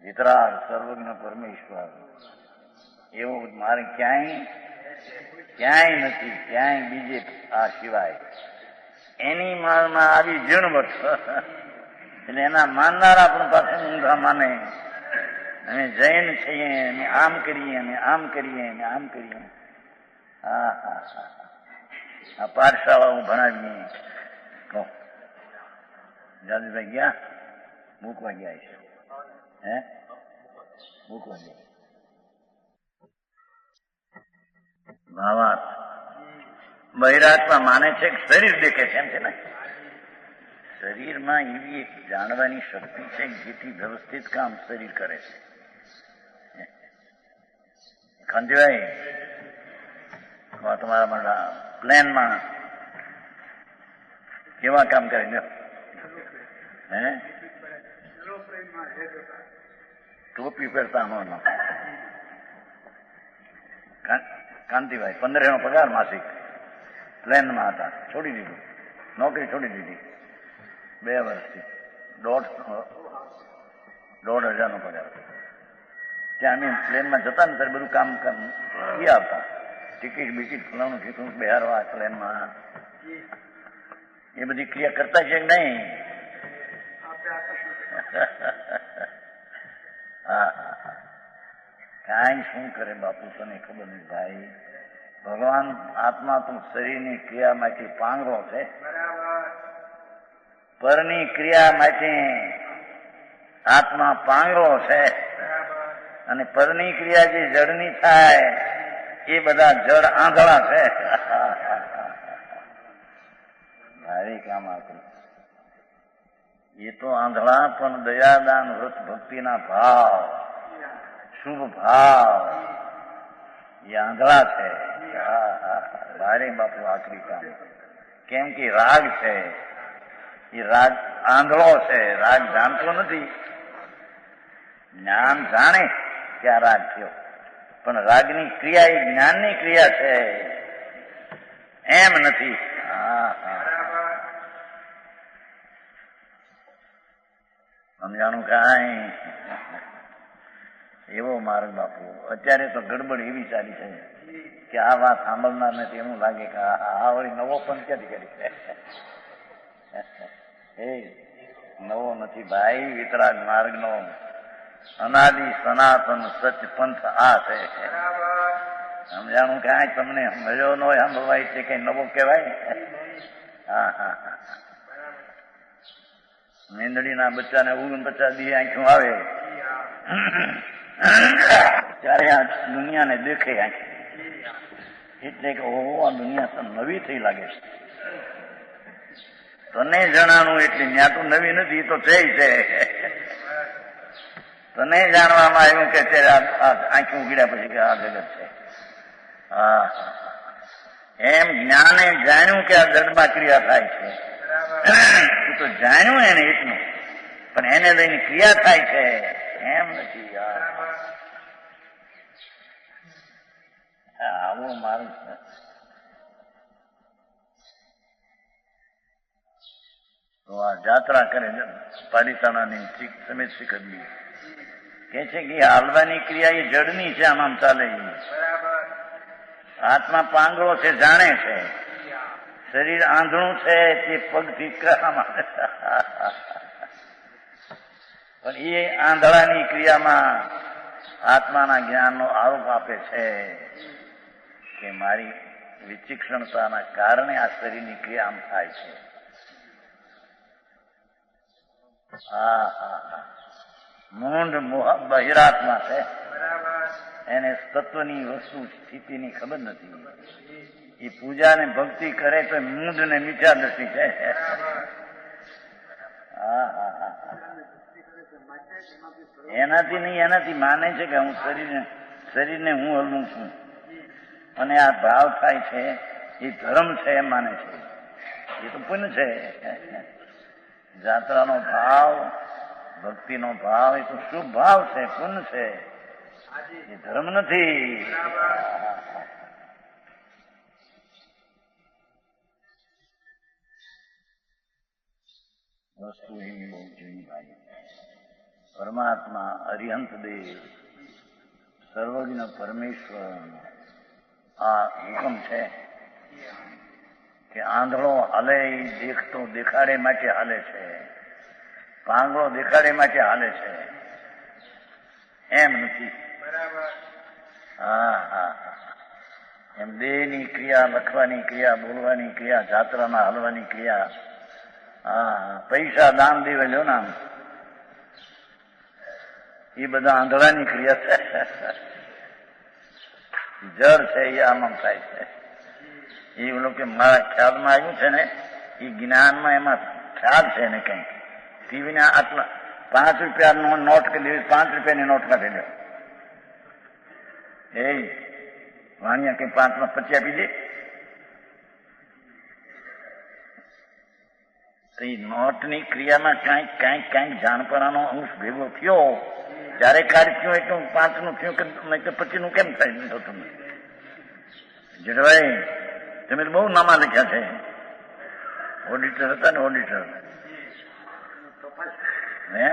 વિતરાગ સર્વજ્ઞ પરમેશ્વર એવો માર્ગ ક્યાંય નથી, ક્યાંય બીજે આ સિવાય. એની માળમાં આવી ઝીણવટ, એટલે એના માનનારા પણ પાસે ઊંધા માને. અમે જૈન છીએ, અમે આમ કરીએ, અમે આમ કરીએ, અમે આમ કરીએ. હા હા હા, આ પાઠશાળાઓ ભણાવીએ. જાદુભાઈ ગયા મૂકવા ગયા છે. હે મૂકવા ગયા ભાવાત બહિરાત્મા માને છે કે શરીર દેખે છે એમ છે ને. શરીરમાં એવી એક જાણવાની શક્તિ છે જેથી વ્યવસ્થિત કામ શરીર કરે છે. ખંજવાય તમારા મારા પ્લેનમાં કેવા કામ કરે છે. હે ટોપી પહેરતા હમણાં કાંતિભાઈ 15,000 પગાર માસિક પ્લેનમાં હતા, છોડી દીધું, નોકરી છોડી દીધી 2 વર્ષથી. 1,500 પગાર. ત્યાં અમે પ્લેનમાં જતા ને ત્યારે બધું કામ એ આવતા, ટિકિટ બિકિટ ફલાણું ઠીકણું બિહારવા પ્લેનમાં. એ બધી ક્રિયા કરતા છે કે નહીં? હા હા, કાંઈ શું કરે બાપુ તને ખબર નહીં ભાઈ. ભગવાન આત્મા તું શરીરની ક્રિયા માટે પાંગરો છે, પરની ક્રિયા માટે આત્મા પાંગરો છે, અને પરની ક્રિયા જે જડની થાય એ બધા જડ આંધળા છે. ભારે કામ આપ્યું. એ તો આંધળા પણ દયાદાન વ્રત ભક્તિના ભાવ, શુભ ભાવ, એ આંધળા છે. ભારે બાપુ આખરી કામ. કેમ કે રાગ છે, એ રાગ આંધળો છે, રાગ જાણતો નથી. જ્ઞાન જાણે કે આ રાગ થયો, પણ રાગની ક્રિયા એ જ્ઞાનની ક્રિયા છે એમ નથી. હા હા, સમજાણું કાંઈ? એવો માર્ગ બાપુ. અત્યારે તો ગડબડ એવી ચાલી છે કે આ વાત સાંભળનાર નથી એવું લાગે કે આ વળી નવો પણ ક્યાંથી કરી. એ નવો નથી ભાઈ, વિતરાગ માર્ગનો અનાદિ સનાતન સચ પંથ આ છે. સમજાણું કાંઈ? તમને મજો ન હોય સાંભળવાય છે કઈ નવો કહેવાય? હા હા હા, મેંદડીના બચ્ચાને 49 દી આંખું આવે ત્યારે આ દુનિયાને દેખે આંખ, એટલે કે ઓહો આ દુનિયા તો નવી થઈ લાગે છે. તને જણાનું એટલે ત્યાં તો નવી નથી, તો છે. તને જાણવામાં આવ્યું કે આંખું ઉઘડ્યા પછી કે આ જગત છે. હા, એમ જ્ઞાને જાણ્યું કે આ જડમાં ક્રિયા થાય છે. તું તો જાણ્યું એને એટલું, પણ એને લઈને ક્રિયા થાય છે એમ નથી. આવું મારું તો આ જાત્રા કરે પાલિતાણાની સમેત શીખવી કે છે કે હાલવાની ક્રિયા એ જડની છે, આમ ચાલે. આત્મા પાંગરો છે, જાણે છે. શરીર આંધળું છે, તે પગથી કરવામાં પણ એ આંધળાની ક્રિયામાં આત્માના જ્ઞાનનો આરોપ આપે છે કે મારી વિચિક્ષણતાના કારણે આ શરીરની ક્રિયા આમ થાય છે. મૂંઢ બહિરાત્મા છે, એને તત્વની વસ્તુ સ્થિતિની ખબર નથી. એ પૂજા ને ભક્તિ કરે તો મૂંઢ ને મીઠા દ્રષ્ટિ છે. એનાથી નહીં, એનાથી માને છે કે હું શરીરને હું હલવું છું અને આ ભાવ થાય છે એ ધર્મ છે એમ માને છે. એ તો પુણ્ય છે. જાત્રાનો ભાવ, ભક્તિનો ભાવ એ તો શુભ ભાવ છે, પુણ્ય છે, એ ધર્મ નથી. વસ્તુ એની બહુ જૂની ભાઈ. પરમાત્મા અરિહંત દેવ સર્વજ્ઞ પરમેશ્વર આ હુકમ છે કે આંધળો હાલે દેખતો દેખાડે માટે હાલે છે, પાંગળો દેખાડે માટે હાલે છે, એમ નથી. એમ દેહની ક્રિયા, લખવાની ક્રિયા, બોલવાની ક્રિયા, જાત્રામાં હાલવાની ક્રિયા, પૈસા દાન દેવે લો નામ, એ બધા આંધળાની ક્રિયા છે. જળ છે એ આમ થાય છે. એ લોકો મારા ખ્યાલમાં આવ્યું છે ને, એ જ્ઞાનમાં એમાં ખ્યાલ છે ને કંઈક. ટીવીના આટલા 5 રૂપિયાનો નોટ કે 5 રૂપિયાની નોટ કાઢી લે. એ વાણિયા કઈ 5માં 50 આપી દે. તો એ નોટની ક્રિયામાં કાંઈક જાણપણાનો અંશ ભેગો થયો. જયારે કાર્ય થયું એટલું 5નું થયું કે 25નું કેમ થાય તો તમે જેઠભાઈ તમે બહુ નામા લખ્યા છે. ઓડિટર હતા ને, ઓડિટર હે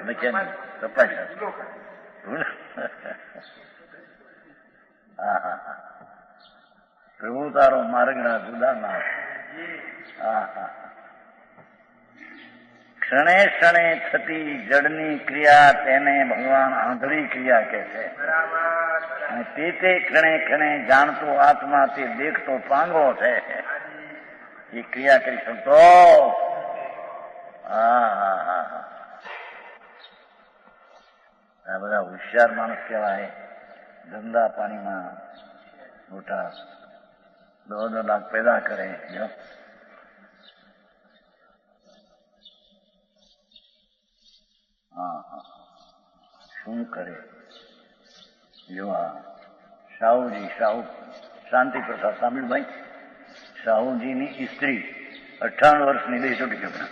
લખ્યા તપાસ. પ્રભુ તારો માર્ગના જુદાના. ક્ષણે ક્ષણે થતી જડની ક્રિયા તેને ભગવાન આંધળી ક્રિયા કહે છે. અને તે ક્ષણે ક્ષણે જાણતો આત્મા તે દેખતો પાંગો છે. એ ક્રિયા કરી શકતો. આ બધા હોશિયાર માણસ કહેવાય. ધંધા પાણીમાં મોટા 2 લાખ પેદા કરે. શું કરે? જો શાહુજી, શાંતિ પ્રસાદ સાંભળ્યું ભાઈ? શાહુજીની સ્ત્રી 58 વર્ષની દઈ છોટી છોકરા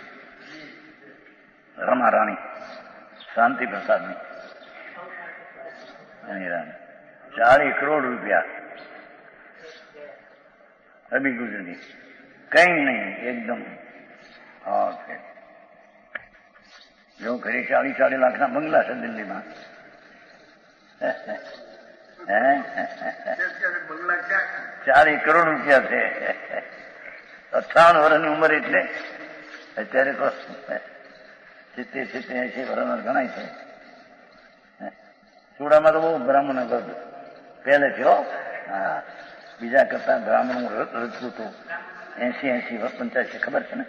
રમા રાણી, શાંતિ પ્રસાદની રાણી, 40 કરોડ રૂપિયા અભી ગુજરી. કઈ નહીં, એકદમ જો ઘરે 40 લાખના બંગલા છે દિલ્હીમાં. 40 કરોડ રૂપિયા છે. 58 વર્ષની ઉંમર એટલે અત્યારે તો 70-80 વર્ષના ગણાય છે. સુડામાં તો બહુ બ્રાહ્મણ હતું પહેલે છે. બીજા કરતા બ્રાહ્મણ રચતું હતું. 80-85 ખબર છે ને?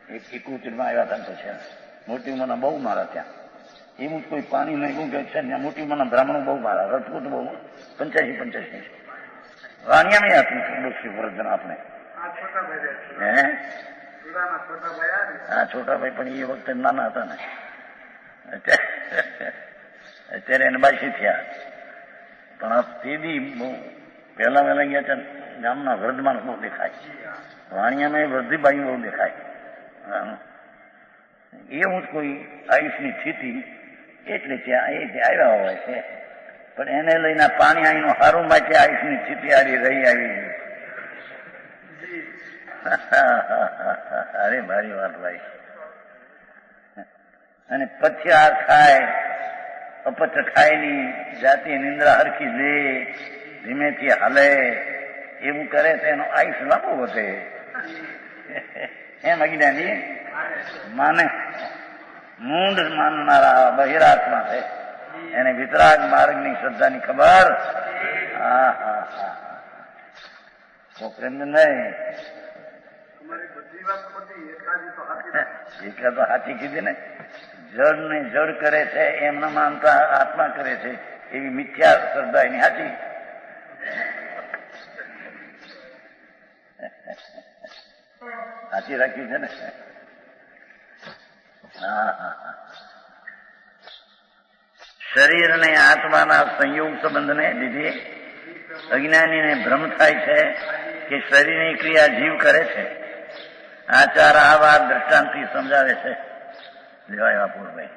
71માં આવ્યા હતા તો છે. મોટી ઉંમરના બહુ મારા ત્યાં. એવું જ કોઈ પાણી નહીં કે છે ત્યાં મોટી ઉંમરના બ્રાહ્મણો બહુ મારા. રજપૂત બહુ 85 વાણિયામાં હતું 200 વર્ષ આપણે. હા, છોટાભાઈ પણ એ વખતે નાના હતા ને. અત્યારે એને 82 થયા. પણ આ તેદી બહુ પહેલા વહેલા ગયા છે. ગામના વૃદ્ધમાન બહુ દેખાય. વાણિયામાં વૃદ્ધિબાઈ બહુ દેખાય. એવું જ કોઈ આયુષની સ્થિતિ એટલે ત્યાં એ આવ્યા હોય છે. પણ એને લઈને પાણી આવીનું સારું માટે આયુષની સ્થિતિ આવી રહી આવી. અરે મારી વાત ભાઈ. અને પછી આ ખાય, અપચ ખાય ની જાતિ નિંદ્રા હરખી લે, ધીમેથી હાલે, એવું કરે તો એનો આયુષ લાંબો વધે. એમ અજ્ઞાની માને મૂંઢ માનનારા બહિરાત્મા છે, એને વિતરાગ માર્ગની શ્રદ્ધાની ખબર. પ્રેમ નહીં, એક તો સાચી કીધી ને, જડ ને જડ કરે છે એમ ન માનતા આત્મા કરે છે એવી મિથ્યા શ્રદ્ધા એની સાચી. સાચી રાખી છે ને. શરીર અને આત્માના સંયોગ સંબંધને લીધે અજ્ઞાનીને ભ્રમ થાય છે કે શરીરની ક્રિયા જીવ કરે છે. આચાર આ વાત દ્રષ્ટાંતથી સમજાવે છે. લેવાય વાપુરભાઈ.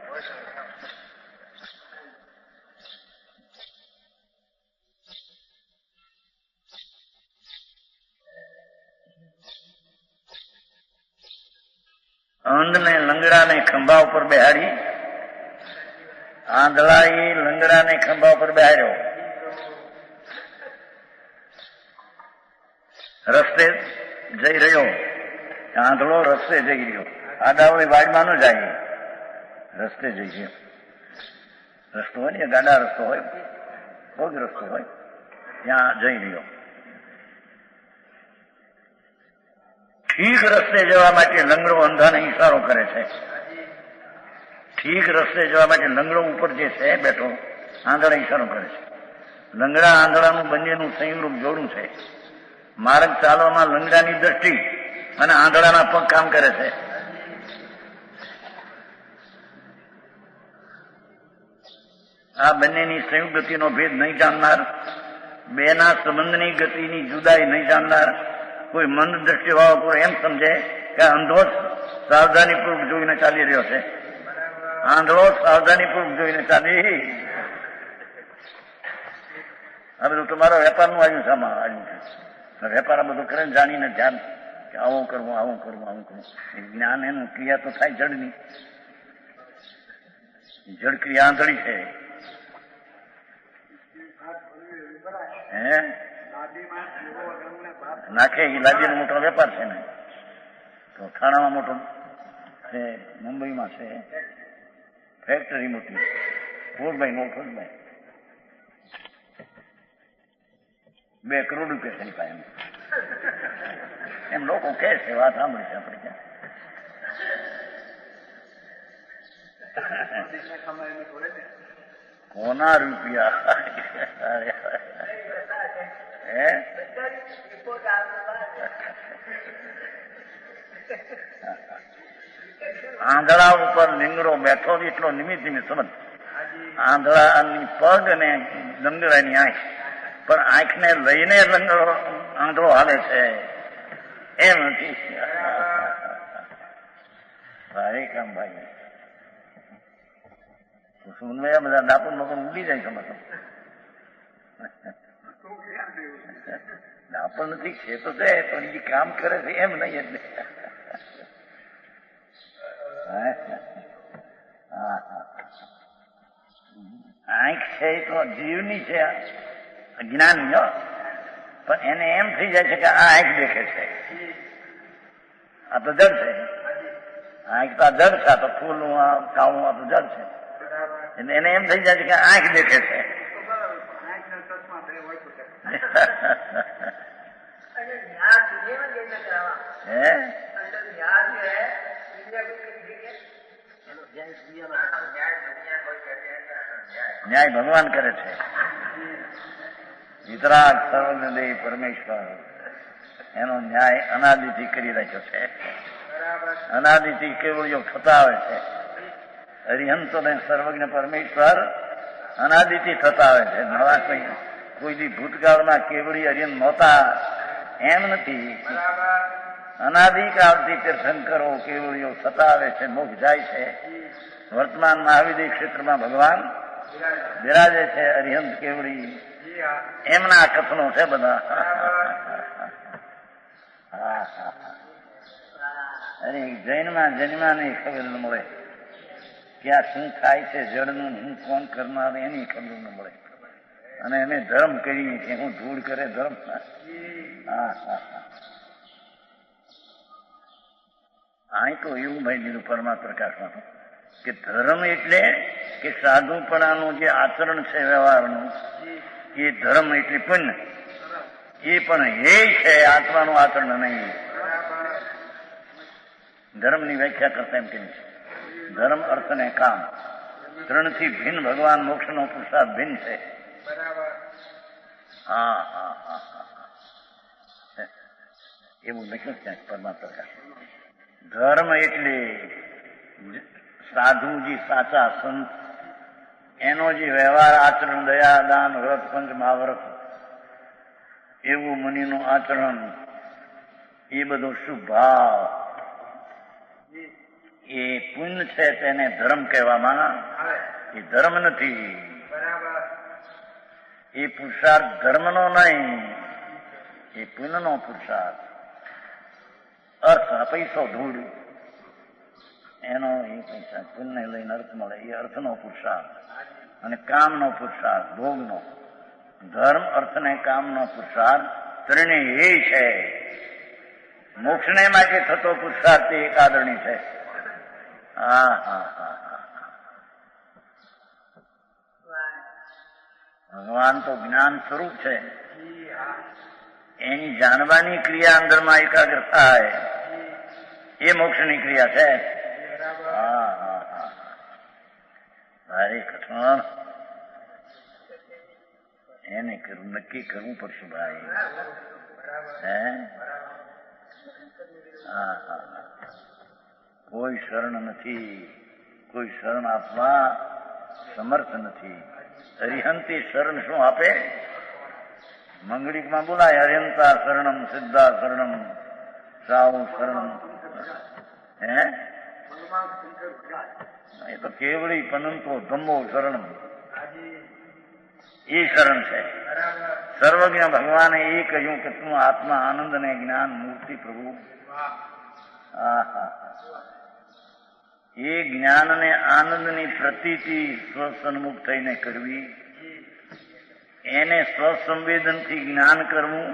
અંધને લંગડાને ખંભા ઉપર બેહાડી, આંધળાએ લંગડાને ખંભા ઉપર બેહાડ્યો. રસ્તે જઈ રહ્યો, આંધળો રસ્તે જઈ રહ્યો, આડાવળી વાડમાં ન જાય, રસ્તે જઈ રહ્યો. રસ્તો હોય ને, ગાડા રસ્તો હોય, પગ રસ્તો હોય, ત્યાં જઈ રહ્યો. ઠીક રસ્તે જવા માટે લંગડો અંધાને ઈશારો કરે છે. ઠીક રસ્તે જવા માટે લંગડો ઉપર જે છે બેઠો, આંધળા ઈશારો કરે છે. લંગડા આંધળાનું બંનેનું સંયુક્ત જોડું છે. માર્ગ ચાલવામાં લંગડાની દ્રષ્ટિ અને આંધળાના પગ કામ કરે છે. આ બંનેની સંયુક્ત ગતિનો ભેદ નહીં જાણનાર, બેના સંબંધની ગતિની જુદાઈ નહીં જાણનાર કોઈ મંદ દ્રષ્ટિ વાળો પૂરો એમ સમજે કે અંધો સાવધાનીપૂર્વક જોઈને ચાલી રહ્યો છે. આંધળો સાવધાનીપૂર્વક જોઈને ચાલી. આ બધું તમારા વેપારનું આવ્યું છે, આમાં આવ્યું છે. વેપાર આ બધું કરે જાણીને ધ્યાન કે આવું કરવું, આવું કરવું, આવું કરવું. જ્ઞાન એનું ક્રિયા તો થાય જડની. જડ ક્રિયા આંધળી છે. હે નાખે એ લાદીનો મોટો વેપાર છે ને. તો થાણામાં મોટો છે, મુંબઈમાં છે ફેક્ટરી મોટી, ફોરભાઈ નો ફોરભાઈ 2 કરોડ રૂપિયા થઈ પાય એમ લોકો કહે છે. વાત સાંભળી છે આપણે ત્યાં. કોના રૂપિયા? આંધળા ઉપર લીંગડો બેઠો એટલો નિમિત્ત સમજ. આંધળાની પગ અને લંગડાની આંખ, પણ આંખને લઈને લંગડો આંધળો હાલે છે એમ નથી. ભાઈ કામ ભાઈ સુનવાયા બધા ડાપણ મગન ઉડી જાય સમજ. ડાપણ નથી છે તો છે, પણ એ કામ કરે છે એમ નહીં. એટલે આંખ છે એ તો જીવની છે, અજ્ઞાનની, પણ એને એમ થઈ જાય છે કે આ આંખ દેખે છે, આ તો જડ છે. આંખ તો આ જડ છે, આ તો ફૂલનું કાળું આ તો જડ છે. એને એમ થઈ જાય છે કે આંખ દેખે છે. ન્યાય ભગવાન કરે છે. વિતરાગ સર્વદેવ પરમેશ્વર એનો ન્યાય અનાદિથી કરી રાખ્યો છે. અનાદિથી કેવળીઓ થતા આવે છે. હરિહંતો ને સર્વજ્ઞ પરમેશ્વર અનાદિથી થતા આવે છે. નવા કોઈ દી ભૂતકાળમાં કેવળી હરિહંત નહોતા એમ નથી. અનાદિકાળથી તીર્થંકરો કેવળીઓ થતા આવે છે, મોક્ષ જાય છે. વર્તમાન મહાવિદ્ય ક્ષેત્રમાં ભગવાન બિરાજે છે. હરિહંત કેવળી એમના કથનો છે બધા. અરે જૈનમાં જન્માની ખબર ન મળે કે આ શું થાય છે જળનું, હું કોણ કરનાર એની ખબર ન મળે. અને એને ધર્મ કરી કે હું ધૂળ કરે ધર્મ. અહીં તો એવું ભાઈ દીધું પરમાત્મા પ્રકાશમાં કે ધર્મ એટલે કે સાધુપણાનું જે આચરણ છે વ્યવહારનું, એ ધર્મ એટલે પુણ્ય. એ પણ એ છે, આત્માનું આચરણ નહીં. ધર્મની વ્યાખ્યા કરતા એમ કે ધર્મ, અર્થ ને કામ ત્રણથી ભિન્ન ભગવાન મોક્ષનો પુરુષાર્થ ભિન્ન છે. હા હા હા હા, એવું લખ્યું ક્યાંક પરમાત્મા. ધર્મ એટલે સાધુજી, સાચા સંત, એનો જે વ્યવહાર, આચરણ, દયા, દાન, વ્રત, પંચ મહાવ્રત, એવું મુનિનું આચરણ, એ બધો શુભ ભાવ, એ પુણ્ય છે, તેને ધર્મ કહેવામાં. એ ધર્મ નથી. એ પુરુષાર્થ ધર્મનો નહીં, એ પુણ્યનો પુરુષાર્થ. અર્થ, પૈસો ધૂળ, એનો એ પૈસા પુણ્ય લઈને અર્થ મળે, એ અર્થનો પુરુષાર્થ. અને કામનો પુરુષાર્થ, ભોગનો. ધર્મ, અર્થ ને કામનો પુરુષાર્થ ત્રણેય એ છે. મોક્ષને માટે થતો પુરુષાર્થ એક આદરણી છે. હા હા હા હા, ભગવાન તો જ્ઞાન સ્વરૂપ છે. એની જાણવાની ક્રિયા અંદરમાં એકાગ્ર થાય, એ મોક્ષની ક્રિયા છે. હા હા હા, ભારે કઠણ. એને નક્કી કરવું પડશે ભાઈ. હે, હા હા, કોઈ શરણ નથી, કોઈ શરણ આપવા સમર્થ નથી. અરિહંતી શરણ શું આપે? મંગળીકમાં બોલાય, હરિહંતા શરણમ, સિદ્ધા શરણમ, સાહુ શરણમ. હે, એ તો કેવળી પનંતો ધમ્મો શરણમ, એ શરણ છે. સર્વજ્ઞ ભગવાને એ કહ્યું કે તું આત્મા, આનંદ ને જ્ઞાન મૂર્તિ પ્રભુ. એ જ્ઞાન ને આનંદની પ્રતીતિ સ્વસન્મુખ થઈને કરવી, એને સ્વસંવેદનથી જ્ઞાન કરવું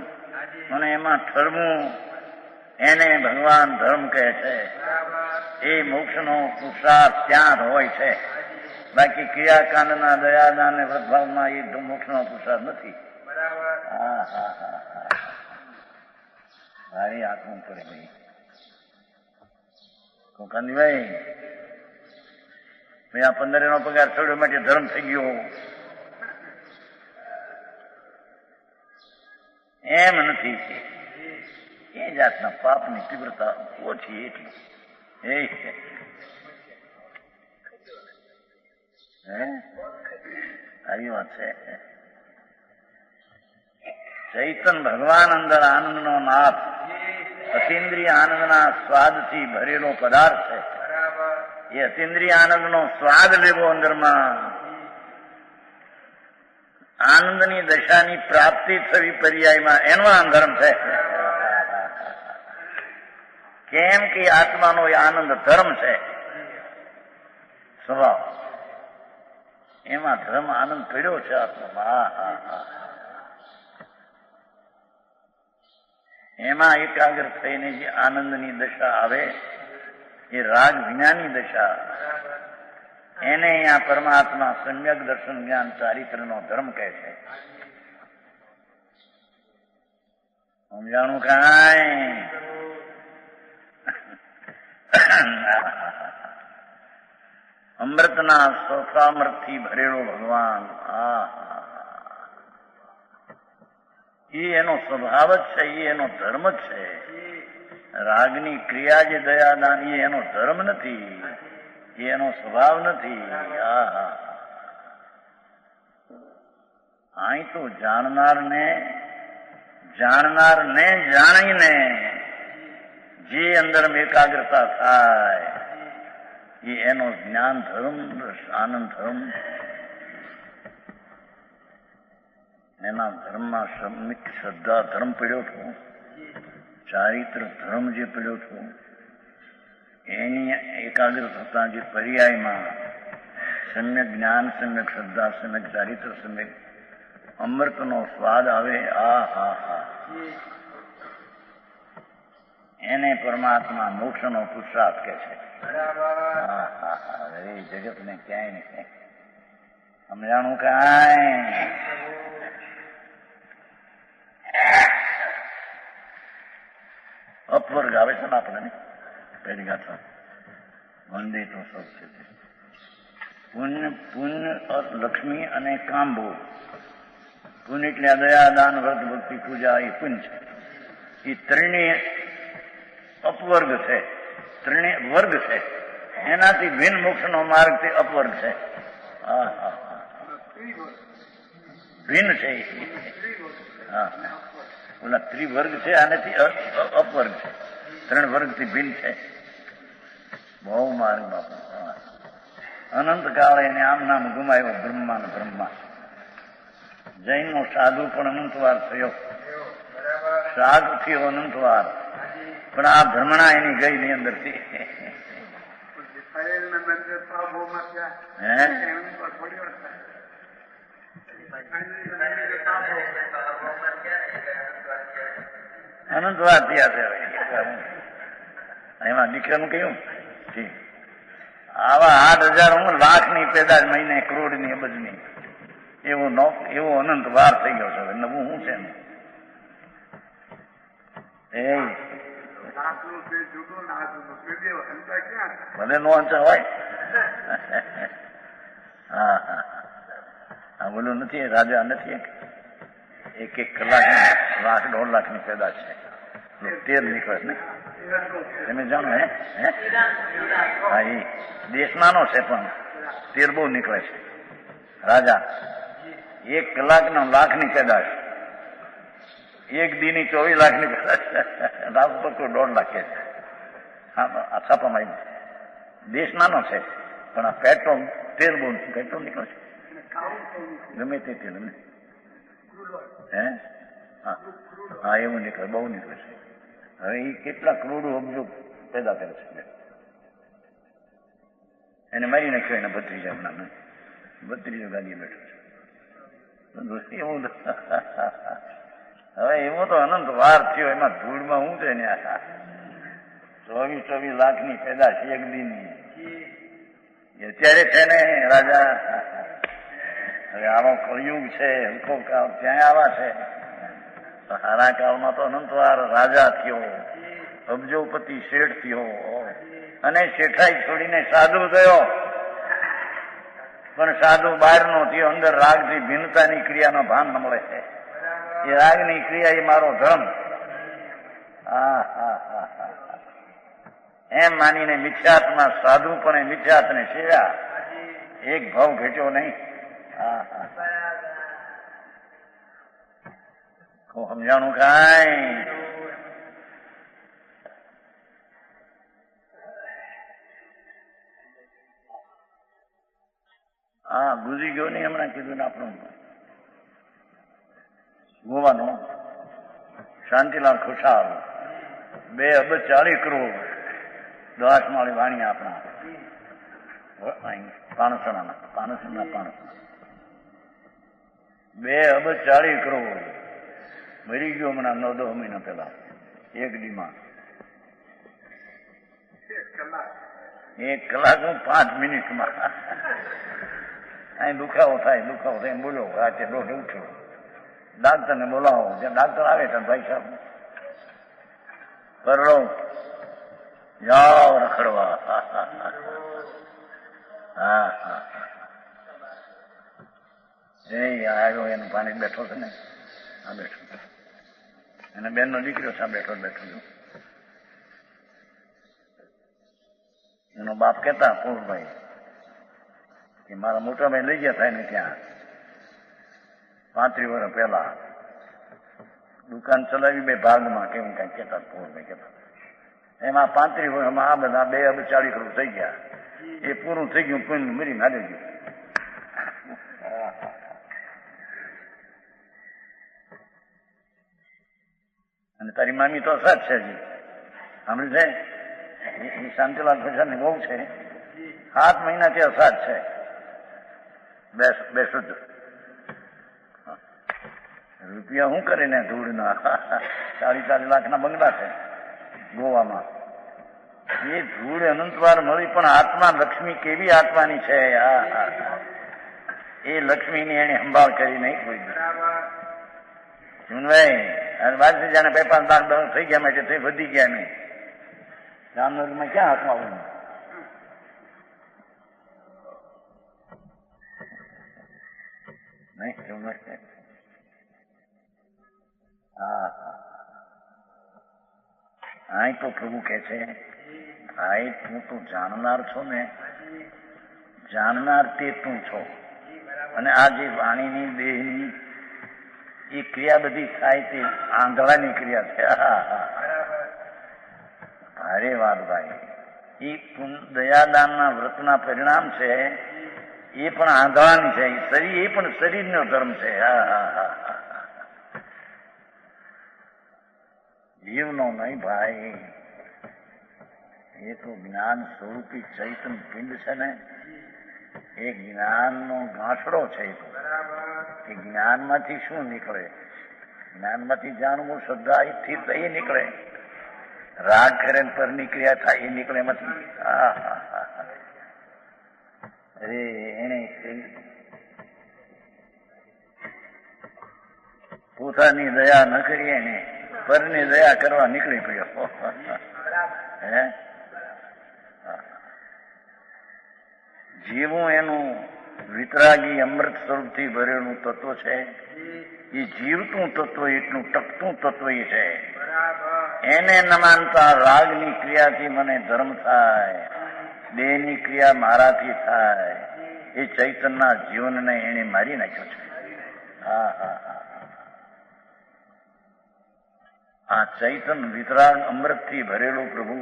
અને એમાં ઠરવું, એને ભગવાન ધર્મ કહે છે. એ મોક્ષનો પુરુષાર્થ ત્યાં હોય છે. બાકી ક્રિયાકાંડના, દયાદાન ને વ્રતભાવમાં એ મોક્ષનો પુરુષાર્થ નથી. હા હા હા હા, ભારી આત્મ પડે ભાઈ. કાંતિભાઈ, મેં આ 15 નો પગાર છોડ્યો માટે ધર્મ થઈ ગયો, એમ નથી. એ જાતના પાપની તીવ્રતા ઓછી એટલી. એ આવી વાત છે. ચૈતન ભગવાન અંદર આનંદનો નાથ, અતિન્દ્રિય આનંદના સ્વાદથી ભરેલો પદાર્થ છે. એ અતિન્દ્રિય આનંદનો સ્વાદ લેવો, અંદરમાં આનંદની દશાની પ્રાપ્તિ થવી પર્યાયમાં, એનો આ ધર્મ છે. કેમ કે આત્માનો એ આનંદ ધર્મ છે, સ્વભાવ. એમાં ધર્મ આનંદ પડ્યો છે આત્મામાં. એમાં એકાગ્ર થઈને જે આનંદની દશા આવે, એ રાગ વિનાની દશા. એને અહીંયા પરમાત્મા સમ્યક દર્શન જ્ઞાન ચારિત્રનો ધર્મ કહે છે. સમજાણું કાંઈ? અમૃતના સ્વસામર્થથી ભરેલો ભગવાન, એ એનો સ્વભાવ જ છે, એ એનો ધર્મ જ છે. રાગની ક્રિયા જે દયાદાન, એ એનો ધર્મ નથી, એ એનો સ્વભાવ નથી. અહીં તો જાણનારને જાણીને જે અંદર એકાગ્રતા થાય, એ એનો જ્ઞાન ધર્મ, આનંદ ધર્મ. એના ધર્મમાં સમ્યક શ્રદ્ધા ધર્મ પડ્યો હતો, ચારિત્ર ધર્મ જે પડ્યો હતો, એની એકાગ્ર થતા જે પર્યાયમાં સમ્યક જ્ઞાન, સમ્યક શ્રદ્ધા, સમ્યક ચારિત્ર, સમ્યક અમૃતનો સ્વાદ આવે. એને પરમાત્મા મોક્ષનો પુરુષાર્થ કહે છે. એ જગત ને ક્યાંય નહીં સમજાણું કાંઈ. અપવર્ગ આવે છે ને આપણે પહેલી ગાથા વંદે તો સૌ છે પુણ્ય પુણ્ય લક્ષ્મી અને કાંબો. પુણ્ય એટલે દયા દાન વ્રત ભક્તિ પૂજા એ પુણ્ય છે. એ ત્રણેય અપવર્ગ છે, ત્રણેય વર્ગ છે. એનાથી ભિન્ન મોક્ષનો માર્ગ તે અપવર્ગ છે. ભિન્ન છે. હા, ઓલા ત્રિવર્ગ છે, આનાથી અપવર્ગ છે. ત્રણ વર્ગથી ભિન્ન છે. બહુ માર્ગ બાપુ. અનંત કાળે એને આમ નામ ગુમાયો બ્રહ્મા ને બ્રહ્મા. જૈનનો સાધુ પણ અનંતવાર થયો, સાધુ થયો અનંતવાર, પણ આ ભ્રમણા એની ગઈ ની અંદરથી. અનંતવાર થયા છે. એમાં દીકરાનું કહ્યું આવા 8,000 લાખની પેદાશ મહિને, કરોડની, અબજની, એવો અનંત વાર થઈ ગયો છે. નવું શું છે ભલે નો અંચા હોય. હા હા હા, બોલું નથી રાજા નથી. એક કલાક 1,00,000-1.5 લાખની પેદાશ છે. 13 નીકળે ને તમે જાણો હે? હા, એ દેશમાંનો છે પણ 13 બહુ નીકળે છે. રાજા 1 કલાકનો 1,00,000ની પેદાશ, 1 દીની 24 લાખની પેદાશ. રાત પર 1.5 લાખ છે. હા, છાપામાં દેશ નાનો છે પણ આ પેટ્રોલ 13 બહુ પેટ્રોલ નીકળે છે. ગમે તે તેલ ને હે? હા, એવું નીકળે, બહુ નીકળે છે. હવે એ કેટલા કરોડો અબજો પેદા કરે છે. એને મારી નાખ્યો એના ભત્રીજા હમણાં. ભત્રીજો ગાડી બેઠો છે. એવું હવે એવો તો અનંત વાર થયો. એમાં ધૂળમાં શું છે ને 24 લાખની પેદાશ 1 દીની. અત્યારે છે ને રાજા. હવે આવો કળિયુગ છે, હલકો કાળ, ત્યાં આવા છે. સારા કાળમાં તો અનંતવાર રાજા થયો, અબજોપતિ શેઠ થયો, અને શેઠાઈ છોડીને સાધુ થયો. પણ સાધુ બહારનો થયો, અંદર રાગથી ભિન્નતાની ક્રિયાનો ભાન ન મળે છે. એ રાગની ક્રિયા એ મારો ધર્મ. એમ માનીને મિથ્યાત્મા સાધુ પણ મિથ્યાત્ને સેવ્યા. એક ભાવ ઘટ્યો નહીં. સમજાણું કાંઈ? હા, ગુજરી ગયો નહીં હમણાં કીધું ને આપણું ગોવાનો શાંતિલાલ ખુશાલ 2,40 કરોડ 10 માળી વાણી આપણા પાણસણા 2,40 કરોડ મરી ગયો હમણાં 9-10 મહિના પહેલા 1 દીમાં. 1 કલાક 5 મિનિટમાં. અહીં દુખાવો થાય એમ બોલો. રાતે દોઢે ઉઠ્યો, ડાક્ટરને બોલાવો. જ્યાં ડાક્ટર આવે ત્યાં ભાઈ સાહેબ કરો જાઓ રખડવા. હા હા, એ આવ્યો એનું પાણી બેઠો છે ને, આ બેઠો. અને બેનનો દીકરો છે બેઠો. એનો બાપ કહેતા પૂરભાઈ કે મારા મોટા ભાઈ લઈ ગયા થાય ને ત્યાં 35 વર્ષ પહેલા દુકાન ચલાવી 2 ભાગમાં કેવું કઈ કહેતા પૂરભાઈ કહેતા. એમાં 35 વર્ષમાં આ બધા 2,40 કરોડ થઈ ગયા. એ પૂરું થઈ ગયું, પૂરું મરી નાડી ગયું. અને તારી મામી તો સાચ છે હજી સાંભળી છે. એ શાંતિલાલ પ્રસાદની બહુ છે. 7 મહિનાથી અસાજ છે. બે શુદ્ધ રૂપિયા શું કરે ને ધૂળના. 40 લાખના બંગલા છે ગોવામાં. એ ધૂળ અનંતવાર મળી, પણ આત્મા લક્ષ્મી કેવી આત્માની છે. એ લક્ષ્મીની એને સંભાળ કરી નહીં કોઈ સુનભાઈ વાત જાણે 5-5 લાખ $10 થઈ ગયા માટે વધી ગયા નહીં. જામનગરમાં ક્યાં હાથમાં આવું નહીં. હા તો પ્રભુ કે છે ભાઈ તું તો જાણનાર છો ને, જાણનાર તે તું છો. અને આ જે વાણીની દેહની એ ક્રિયા બધી થાય તે આંધળાની ક્રિયા છે. અરે વાત ભાઈ, એ દયાદાનના વ્રતના પરિણામ છે, એ પણ આંધળાની છે. શરીર એ પણ શરીરનો ધર્મ છે. જીવનો નહીં ભાઈ, એ તો જ્ઞાન સ્વરૂપી ચૈતન પિંડ છે ને, એ જ્ઞાનનો ગાંઠડો છે. એ જ્ઞાનમાંથી શું નીકળે? જ્ઞાનમાંથી જાણવું, શ્રદ્ધા સ્થિર એ નીકળે. રાગ કરે પરની ક્રિયા થાય એ નીકળે એમાંથી. અરે એને પોતાની દયા ન કરી, એને પરની દયા કરવા નીકળી પડ્યો. હે જીવું એનું વિતરાગી અમૃત સ્વરૂપથી ભરેલું તત્વ છે. એ જીવતું તત્વ, એટલું ટકતું તત્વ એ છે. એને ન માનતા રાગની ક્રિયાથી મને ધર્મ થાય, દેહની ક્રિયા મારાથી થાય, એ ચૈતનના જીવનને એને મારી નાખ્યો છે. આ ચૈતન વિતરાગ અમૃતથી ભરેલું પ્રભુ,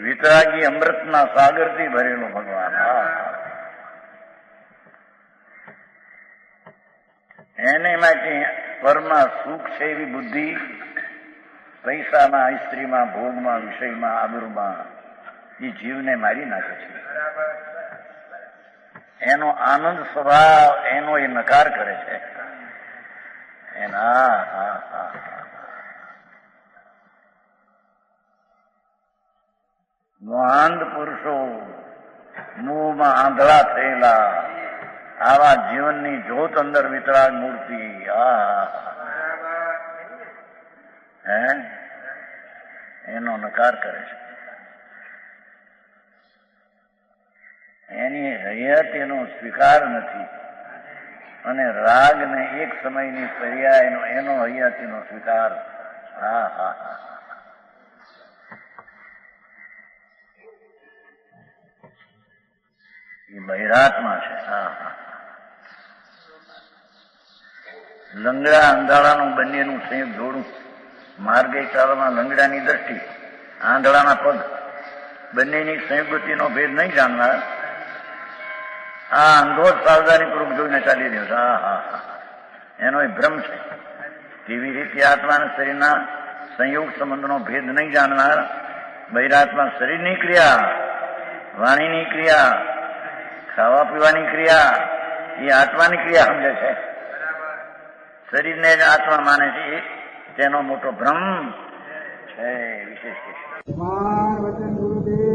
વિતરાગી અમૃતના સાગરથી ભરેલું ભગવાન. એને માટે પરમાં સુખ છે એવી બુદ્ધિ પૈસામાં, સ્ત્રીમાં, ભોગમાં, વિષયમાં, આબરૂમાં એ જીવને મારી નાખે છે. એનો આનંદ સ્વભાવ એનો એ નકાર કરે છે. મહાન પુરુષો મોહમાં આંધળા થયેલા, આવા જીવનની જોત અંદર વિતરાગ મૂર્તિ એનો નકાર કરે છે. એની હૈયત એનો સ્વીકાર નથી, અને રાગ ને એક સમયની પર્યાય એનો હૈયત એનો સ્વીકાર. એ બહિરાત્મા છે. લંગડા આંધળાનું બંનેનું સંયુક્ત જોડું. માર્ગે ચાલવામાં લંગડાની દ્રષ્ટિ, આંધળાના પગ, બંનેની સંયુક્તિનો ભેદ નહીં જાણનાર આ અંધો જ સાવધાનીપૂર્વક જોઈને ચાલી રહ્યો છે. એનો એ ભ્રમ છે. કેવી રીતે આત્માના શરીરના સંયોગ સંબંધનો ભેદ નહીં જાણનાર બહિરાત્મા શરીરની ક્રિયા, વાણીની ક્રિયા, ખાવા પીવાની ક્રિયા એ આત્માની ક્રિયા સમજે છે. શરીરને જ આત્મા માને છે, તેનો મોટો ભ્રમ છે. વિશેષ વચન ગુરુદેવ